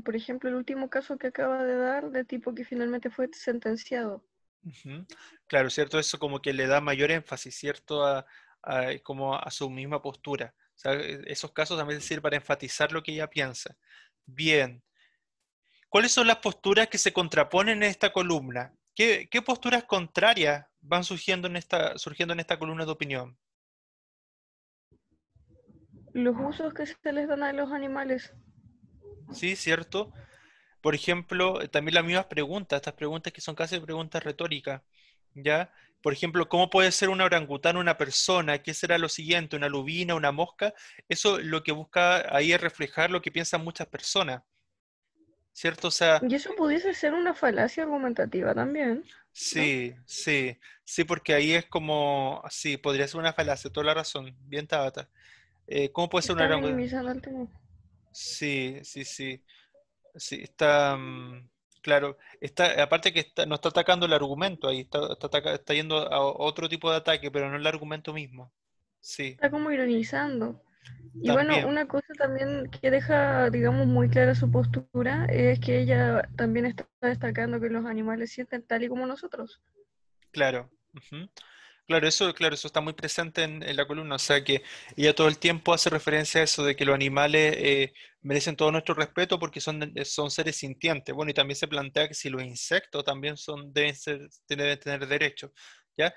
S3: por ejemplo, el último caso que acaba de dar, de tipo que finalmente fue sentenciado.
S1: Ujú. Claro, ¿cierto? Eso como que le da mayor énfasis, ¿cierto? Como a su misma postura. O sea, esos casos también sirven para enfatizar lo que ella piensa. Bien. ¿Cuáles son las posturas que se contraponen en esta columna? ¿Qué posturas contrarias van surgiendo en esta columna de opinión?
S3: Los usos que se les dan a los animales.
S1: ¿Sí? ¿Cierto? Por ejemplo, también las mismas preguntas, estas preguntas que son casi preguntas retóricas, ¿ya? Por ejemplo, ¿cómo puede ser un orangután una persona? ¿Qué será lo siguiente? ¿Una lubina, una mosca? Eso lo que busca ahí es reflejar lo que piensan muchas personas, ¿cierto? O sea,
S3: Y eso pudiese ser una falacia argumentativa también, ¿no?
S1: sí, porque ahí es como, sí, podría ser una falacia, toda la razón, bien Tabata. ¿Cómo puede ser un
S3: Está
S1: orangután?
S3: minimizando el tema.
S1: Sí, está, claro, está, aparte que no está atacando el argumento ahí, está yendo a otro tipo de ataque, pero no el argumento mismo. Sí,
S3: Está como ironizando. Y bueno,
S1: también,
S3: una cosa también que deja, digamos, muy clara su postura es que ella también está destacando que los animales sienten tal y como nosotros.
S1: claro. Ujú. Claro, eso está muy presente en la columna, o sea que ella todo el tiempo hace referencia a eso de que los animales merecen todo nuestro respeto porque son seres sintientes. Bueno, y también se plantea que si los insectos también deben tener derechos, ¿ya?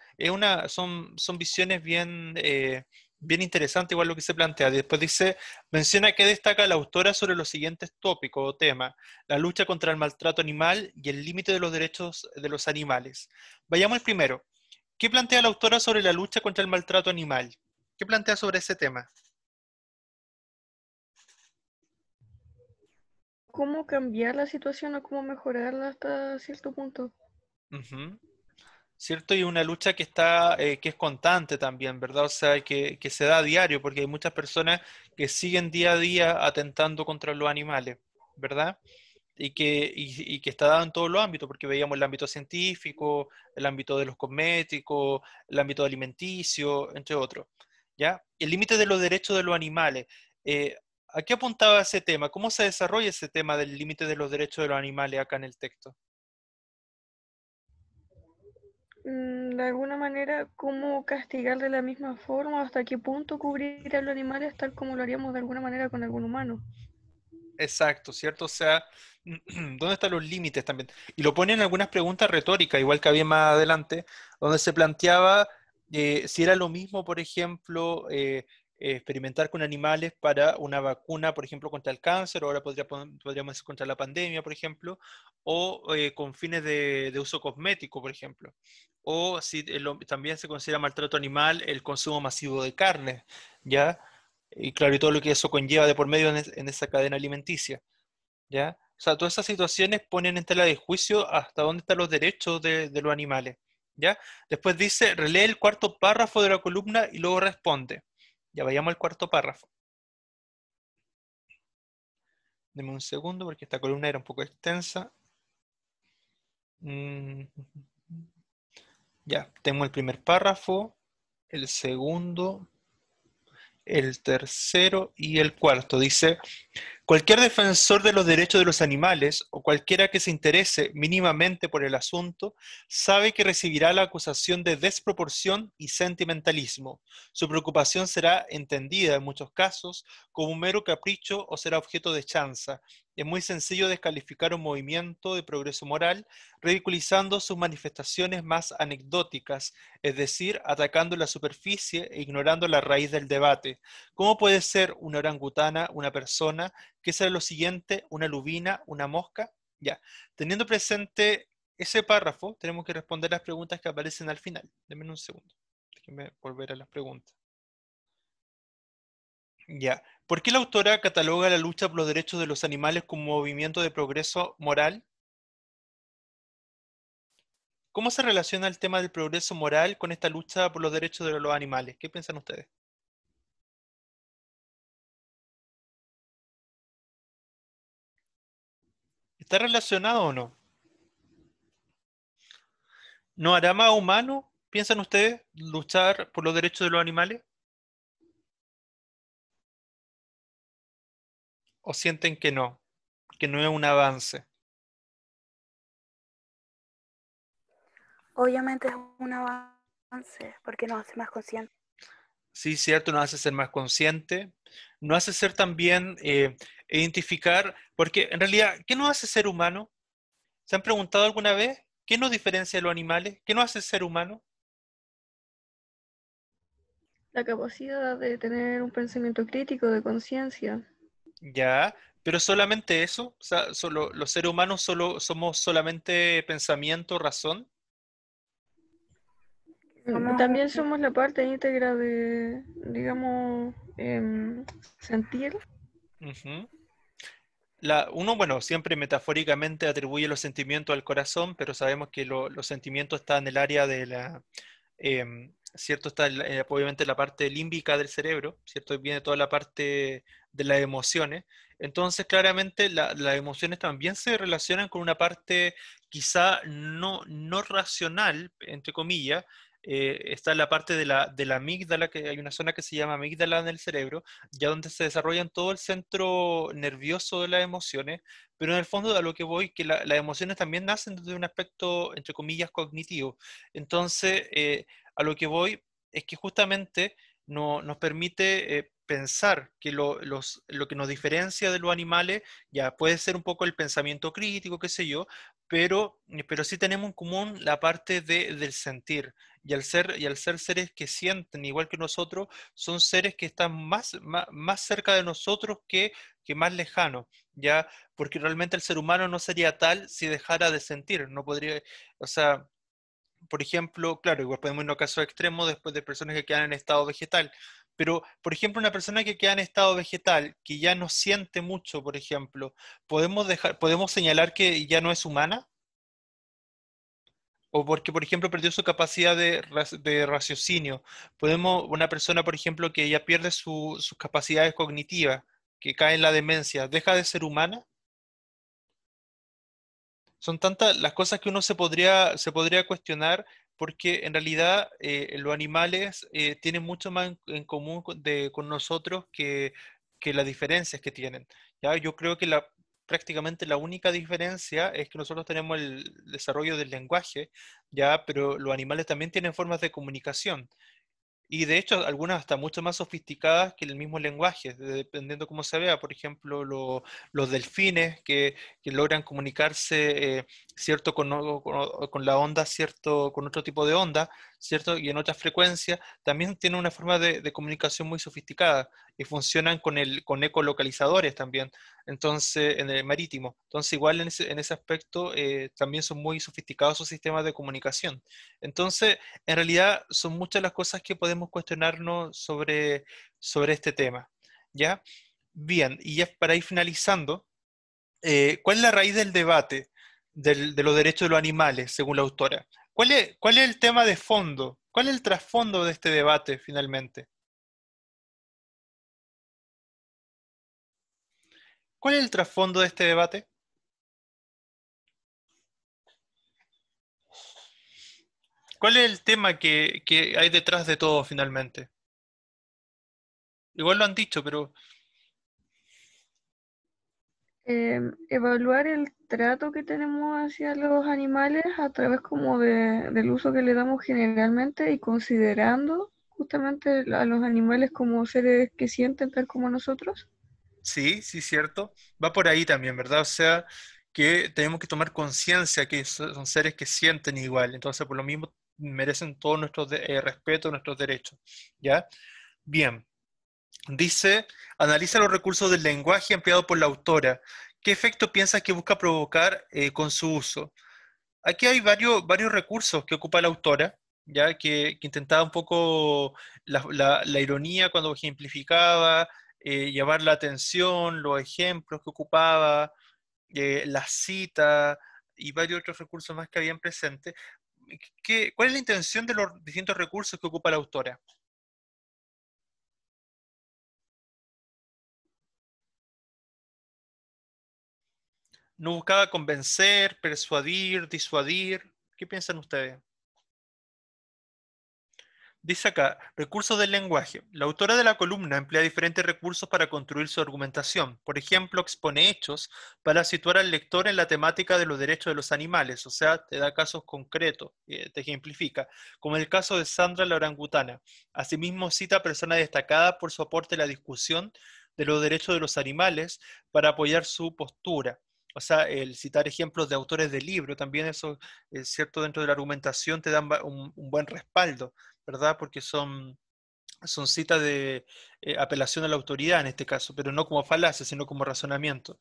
S1: Son visiones bien interesantes, igual lo que se plantea. Después menciona que destaca la autora sobre los siguientes tópicos o temas: la lucha contra el maltrato animal y el límite de los derechos de los animales. Vayamos al primero. ¿Qué plantea la autora sobre la lucha contra el maltrato animal? ¿Qué plantea sobre ese tema?
S3: ¿Cómo cambiar la situación o cómo mejorarla hasta cierto punto?
S1: Ujú. ¿Cierto? Y una lucha que es constante también, ¿verdad? O sea, que se da a diario, porque hay muchas personas que siguen día a día atentando contra los animales, ¿verdad? Y que está dado en todos los ámbitos, porque veíamos el ámbito científico, el ámbito de los cosméticos, el ámbito alimenticio, entre otros, ¿ya? El límite de los derechos de los animales. eh, ¿A qué apuntaba ese tema? ¿Cómo se desarrolla ese tema del límite de los derechos de los animales acá en el texto?
S3: De alguna manera, ¿cómo castigar de la misma forma? ¿Hasta qué punto cubrir a los animales tal como lo haríamos de alguna manera con algún humano?
S1: Exacto, ¿cierto? O sea, ¿dónde están los límites también? Y lo ponen en algunas preguntas retóricas, igual que había más adelante, donde se planteaba si era lo mismo, por ejemplo, experimentar con animales para una vacuna, por ejemplo, contra el cáncer, o ahora podríamos decir contra la pandemia, por ejemplo, o con fines de uso cosmético, por ejemplo. O si también se considera maltrato animal el consumo masivo de carne, ¿ya? Y claro, y todo lo que eso conlleva de por medio en esa cadena alimenticia, ¿ya? O sea, todas esas situaciones ponen en tela de juicio hasta dónde están los derechos de los animales, ¿ya? Después dice, relee el cuarto párrafo de la columna y luego responde. Ya vayamos al cuarto párrafo. Deme un segundo porque esta columna era un poco extensa. Mm, Ya, tengo el primer párrafo, el segundo, el tercero y el cuarto. Dice, Cualquier defensor de los derechos de los animales o cualquiera que se interese mínimamente por el asunto sabe que recibirá la acusación de desproporción y sentimentalismo. Su preocupación será entendida en muchos casos como un mero capricho o será objeto de chanza. Es muy sencillo descalificar un movimiento de progreso moral ridiculizando sus manifestaciones más anecdóticas, es decir, atacando la superficie e ignorando la raíz del debate. ¿Cómo puede ser una orangutana una persona? ¿Qué será lo siguiente? ¿Una lubina? ¿Una mosca? Ya. Teniendo presente ese párrafo, tenemos que responder las preguntas que aparecen al final. Denme un segundo. Déjenme volver a las preguntas. Ya. ¿Por qué la autora cataloga la lucha por los derechos de los animales como movimiento de progreso moral? ¿Cómo se relaciona el tema del progreso moral con esta lucha por los derechos de los animales? ¿Qué piensan ustedes? ¿Está relacionado o no? ¿No hará más humano, piensan ustedes, luchar por los derechos de los animales? ¿O sienten que no es un avance?
S2: Obviamente es un avance porque nos hace más conscientes.
S1: Sí, cierto, nos hace ser más consciente, nos hace ser también identificar, porque en realidad, ¿qué nos hace ser humano? ¿Se han preguntado alguna vez qué nos diferencia de los animales? ¿Qué nos hace ser humano?
S3: La capacidad de tener un pensamiento crítico, de conciencia.
S1: Ya, pero solamente eso, o sea, solo, los seres humanos solo, somos solamente pensamiento, razón.
S2: Somos
S3: También
S2: un-
S3: somos la parte íntegra de, digamos, sentir.
S1: Ujú. Uno, bueno, siempre metafóricamente atribuye los sentimientos al corazón, pero sabemos que los sentimientos están en el área de la, ¿cierto? Está obviamente la parte límbica del cerebro, ¿cierto? Viene toda la parte de las emociones. Entonces, claramente, las emociones también se relacionan con una parte quizá no racional, entre comillas. Está la parte de la amígdala, que hay una zona que se llama amígdala en el cerebro, ya donde se desarrollan todo el centro nervioso de las emociones, pero en el fondo a lo que voy, que las emociones también nacen desde un aspecto, entre comillas, cognitivo. Entonces, a lo que voy es que justamente nos permite pensar que lo que nos diferencia de los animales ya puede ser un poco el pensamiento crítico, qué sé yo, pero sí tenemos en común la parte del sentir. Y al ser seres que sienten igual que nosotros, son seres que están más cerca de nosotros que más lejanos, ¿ya? Porque realmente el ser humano no sería tal si dejara de sentir, no podría, o sea, por ejemplo, claro, igual podemos ir a casos extremos después de personas que quedan en estado vegetal, pero, por ejemplo, una persona que queda en estado vegetal, que ya no siente mucho, por ejemplo, podemos señalar que ya no es humana? O porque, por ejemplo, perdió su capacidad de raciocinio. Una persona, por ejemplo, que ya pierde sus capacidades cognitivas, que cae en la demencia, ¿deja de ser humana? Son tantas las cosas que uno se podría cuestionar porque en realidad los animales tienen mucho más en común con nosotros que las diferencias que tienen. ¿Ya? Yo creo que prácticamente la única diferencia es que nosotros tenemos el desarrollo del lenguaje, ¿ya? Pero los animales también tienen formas de comunicación. Y de hecho, algunas hasta mucho más sofisticadas que el mismo lenguaje, dependiendo cómo se vea. Por ejemplo, los delfines que logran comunicarse, ¿cierto? Con la onda, ¿cierto? Con otro tipo de onda, ¿cierto? Y en otras frecuencias, también tienen una forma de comunicación muy sofisticada y funcionan con ecolocalizadores también, entonces, en el marítimo. Entonces, igual en ese aspecto, también son muy sofisticados sus sistemas de comunicación. Entonces, en realidad son muchas las cosas que podemos cuestionarnos sobre este tema, ¿ya? Bien, y ya para ir finalizando, ¿cuál es la raíz del debate de los derechos de los animales, según la autora? Cuál es el tema de fondo? ¿Cuál es el trasfondo de este debate, finalmente? ¿Cuál es el trasfondo de este debate? ¿Cuál es el tema que hay detrás de todo, finalmente? Igual lo han dicho, pero
S3: evaluar el trato que tenemos hacia los animales a través como del uso que le damos generalmente y considerando justamente a los animales como seres que sienten tal como nosotros.
S1: Sí, sí, cierto. Va por ahí también, ¿verdad? O sea, que tenemos que tomar conciencia que son seres que sienten igual, entonces por lo mismo merecen todo nuestro respeto, nuestros derechos, ¿ya? Bien, dice, analiza los recursos del lenguaje empleado por la autora. ¿Qué efecto piensas que busca provocar con su uso? Aquí hay varios recursos que ocupa la autora, ya que intentaba un poco la ironía cuando ejemplificaba, llamar la atención, los ejemplos que ocupaba, la cita y varios otros recursos más que habían presente. ¿Cuál es la intención de los distintos recursos que ocupa la autora? ¿No buscaba convencer, persuadir, disuadir? ¿Qué piensan ustedes? Dice acá, recursos del lenguaje. La autora de la columna emplea diferentes recursos para construir su argumentación. Por ejemplo, expone hechos para situar al lector en la temática de los derechos de los animales, o sea, te da casos concretos, te ejemplifica, como el caso de Sandra la orangutana. Asimismo, cita personas destacadas por su aporte a la discusión de los derechos de los animales para apoyar su postura. O sea, el citar ejemplos de autores de libro, también eso es cierto dentro de la argumentación, te dan un buen respaldo. ¿Verdad? Porque son citas de apelación a la autoridad en este caso, pero no como falacia, sino como razonamiento.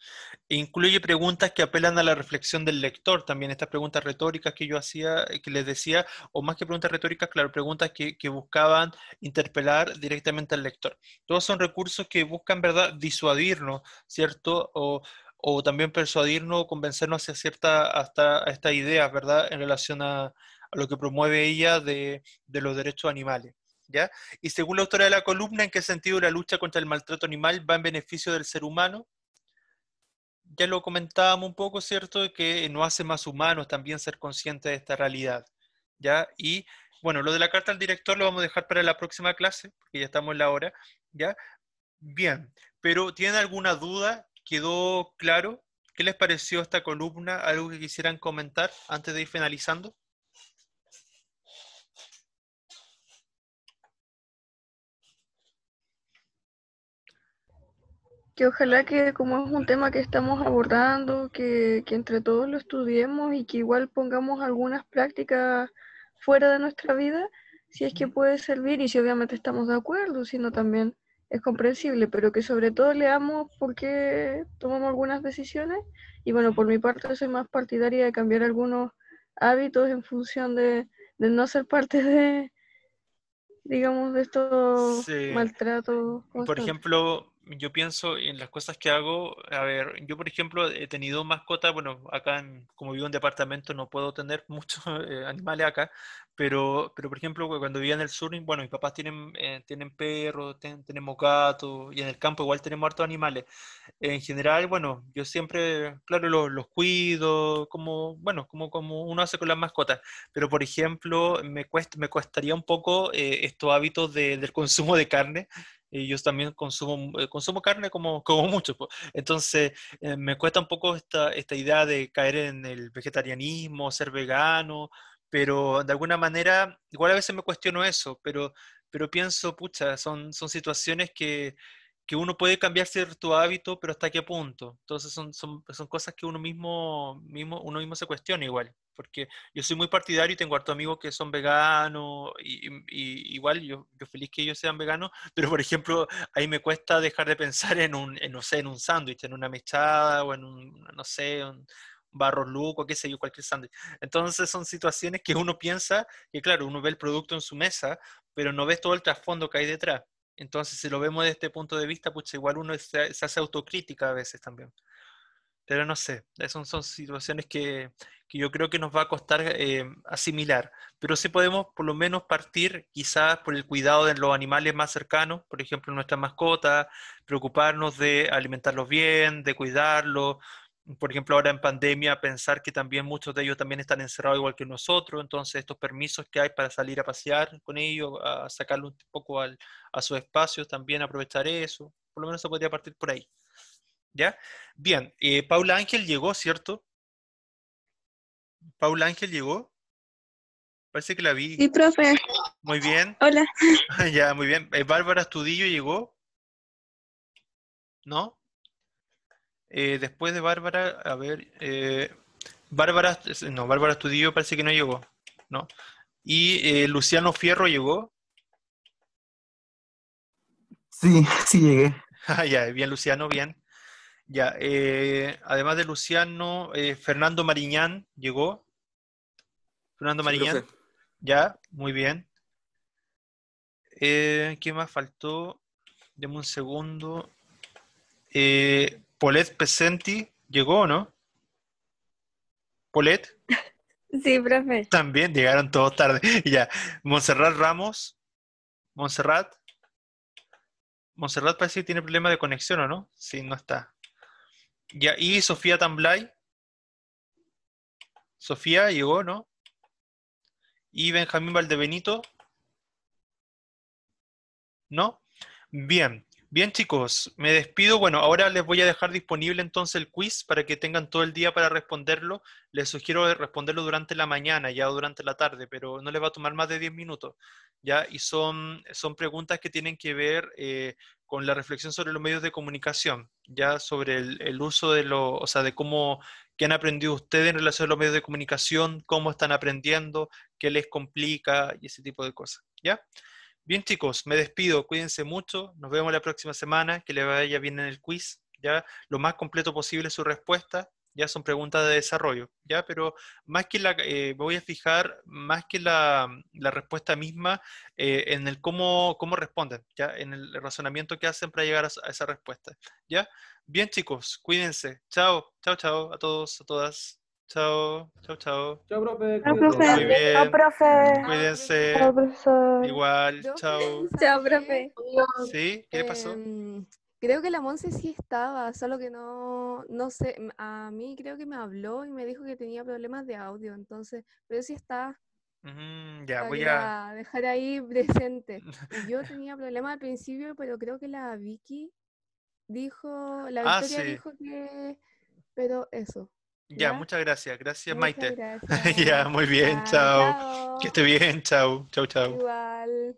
S1: E incluye preguntas que apelan a la reflexión del lector, también estas preguntas retóricas que yo hacía, que les decía, o más que preguntas retóricas, claro, preguntas que buscaban interpelar directamente al lector. Todos son recursos que buscan, ¿verdad?, disuadirnos, ¿cierto? O también persuadirnos o convencernos hacia hasta estas ideas, ¿verdad?, en relación a lo que promueve ella de los derechos animales. ¿Ya? Y según la autora de la columna, ¿en qué sentido la lucha contra el maltrato animal va en beneficio del ser humano? Ya lo comentábamos un poco, ¿cierto? Que nos hace más humanos también ser conscientes de esta realidad. ¿Ya? Y bueno, lo de la carta al director lo vamos a dejar para la próxima clase, porque ya estamos en la hora. ¿Ya? Bien, pero ¿tienen alguna duda? ¿Quedó claro? ¿Qué les pareció esta columna? ¿Algo que quisieran comentar antes de ir finalizando?
S3: Que ojalá que como es un tema que estamos abordando, que entre todos lo estudiemos y que igual pongamos algunas prácticas fuera de nuestra vida, si es que puede servir y si obviamente estamos de acuerdo, sino también es comprensible, pero que sobre todo leamos por qué tomamos algunas decisiones y bueno, por mi parte soy más partidaria de cambiar algunos hábitos en función de no ser parte de, digamos, de estos
S1: Sí.
S3: maltratos
S1: Por
S3: constantes.
S1: ejemplo, yo pienso en las cosas que hago. A ver, yo por ejemplo he tenido mascotas, bueno, acá como vivo en departamento no puedo tener muchos animales acá, pero por ejemplo cuando vivía en el sur, bueno, mis papás tienen perros, tenemos gatos y en el campo igual tenemos hartos animales. En general, bueno, yo siempre, claro, los cuido, como, bueno, como uno hace con las mascotas, pero por ejemplo, me costaría un poco estos hábitos del consumo de carne. Y yo también consumo carne como mucho, po. Entonces, me cuesta un poco esta idea de caer en el vegetarianismo, ser vegano, pero de alguna manera, igual a veces me cuestiono eso, pero pienso, pucha, son situaciones que uno puede cambiar cierto hábito, pero ¿hasta qué punto? Entonces son cosas que uno mismo se cuestiona igual, porque yo soy muy partidario y tengo hartos amigos que son veganos, y igual yo feliz que ellos sean veganos, pero por ejemplo, ahí me cuesta dejar de pensar no sé, en un sándwich, en una mechada o en no sé, un barro luco, qué sé yo, cualquier sándwich. Entonces son situaciones que uno piensa que, claro, uno ve el producto en su mesa, pero no ves todo el trasfondo que hay detrás. Entonces, si lo vemos desde este punto de vista, pues igual uno se hace autocrítica a veces también. Pero no sé, esas son situaciones que yo creo que nos va a costar asimilar. Pero sí podemos por lo menos partir quizás por el cuidado de los animales más cercanos, por ejemplo, nuestras mascotas, preocuparnos de alimentarlos bien, de cuidarlos. Por ejemplo, ahora en pandemia, pensar que también muchos de ellos también están encerrados igual que nosotros, entonces estos permisos que hay para salir a pasear con ellos, a sacarlo un poco a sus espacios, también aprovechar eso. Por lo menos se podría partir por ahí. ¿Ya? Bien, Paula Ángel llegó, ¿cierto? Paula Ángel llegó. Parece que la vi.
S4: Sí, profe.
S1: Muy bien.
S4: Hola.
S1: Ya, muy bien. Bárbara Astudillo llegó, ¿no? Después de Bárbara, a ver, Bárbara, no, Bárbara Astudillo parece que no llegó, ¿no? Y Luciano Fierro llegó.
S5: Sí, sí llegué.
S1: Ah, ya, bien, Luciano, bien. Ya, además de Luciano, Fernando Mariñán llegó. Fernando
S6: Sí,
S1: Mariñán,
S6: profe.
S1: ya, muy bien. ¿Qué más faltó? Deme un segundo. Paulette Pesenti, ¿llegó o no? Paulette,
S4: Sí, profe.
S1: también llegaron todos tarde. Ya, Montserrat Ramos, Montserrat. Montserrat parece que tiene problema de conexión, ¿o no? Sí, no está. Ya, y Sofía Tamblay. Sofía llegó, ¿no? Y Benjamín Valdebenito, ¿no? Bien, bien chicos, me despido. Bueno, ahora les voy a dejar disponible entonces el quiz para que tengan todo el día para responderlo. Les sugiero responderlo durante la mañana, ya o durante la tarde, pero no les va a tomar más de 10 minutos, ¿ya? Y son preguntas que tienen que ver con la reflexión sobre los medios de comunicación, ya sobre el uso de o sea, de cómo, qué han aprendido ustedes en relación a los medios de comunicación, cómo están aprendiendo, qué les complica y ese tipo de cosas, ¿ya? Bien, chicos, me despido, cuídense mucho, nos vemos la próxima semana, que les vaya bien en el quiz, ya, lo más completo posible su respuesta, ya son preguntas de desarrollo, ya, pero más que me voy a fijar más que la respuesta misma en el cómo responden, ya, en el razonamiento que hacen para llegar a esa respuesta, ya. Bien, chicos, cuídense, chao, chao, chao a todos, a todas, chao, chao, chao,
S6: Chao, profe,
S4: Chao,
S6: cuídate.
S4: profe.
S1: muy
S2: Chao,
S1: bien,
S2: profe.
S1: cuídense,
S2: Chao, profesor.
S1: igual,
S7: Profe,
S1: chao.
S4: Chao,
S7: ¿sabe
S4: profe.
S7: qué?
S1: ¿Sí? ¿Qué le pasó?
S7: Creo que la Monse sí estaba, solo que no sé, a mí creo que me habló y me dijo que tenía problemas de audio, entonces, pero sí está,
S1: Ya,
S7: la
S1: voy a...
S7: quería dejar ahí presente. Y yo tenía problemas al principio, pero creo que la
S1: Ah,
S7: Victoria
S1: sí.
S7: dijo que, pero eso,
S1: Ya,
S7: ¿ya?
S1: muchas gracias. Gracias,
S7: Muchas
S1: Maite. Ya,
S7: gracias.
S1: muy bien,
S7: Ya,
S1: chao. Que
S7: chao.
S1: esté bien, chao. Chao, chao.
S7: Igual.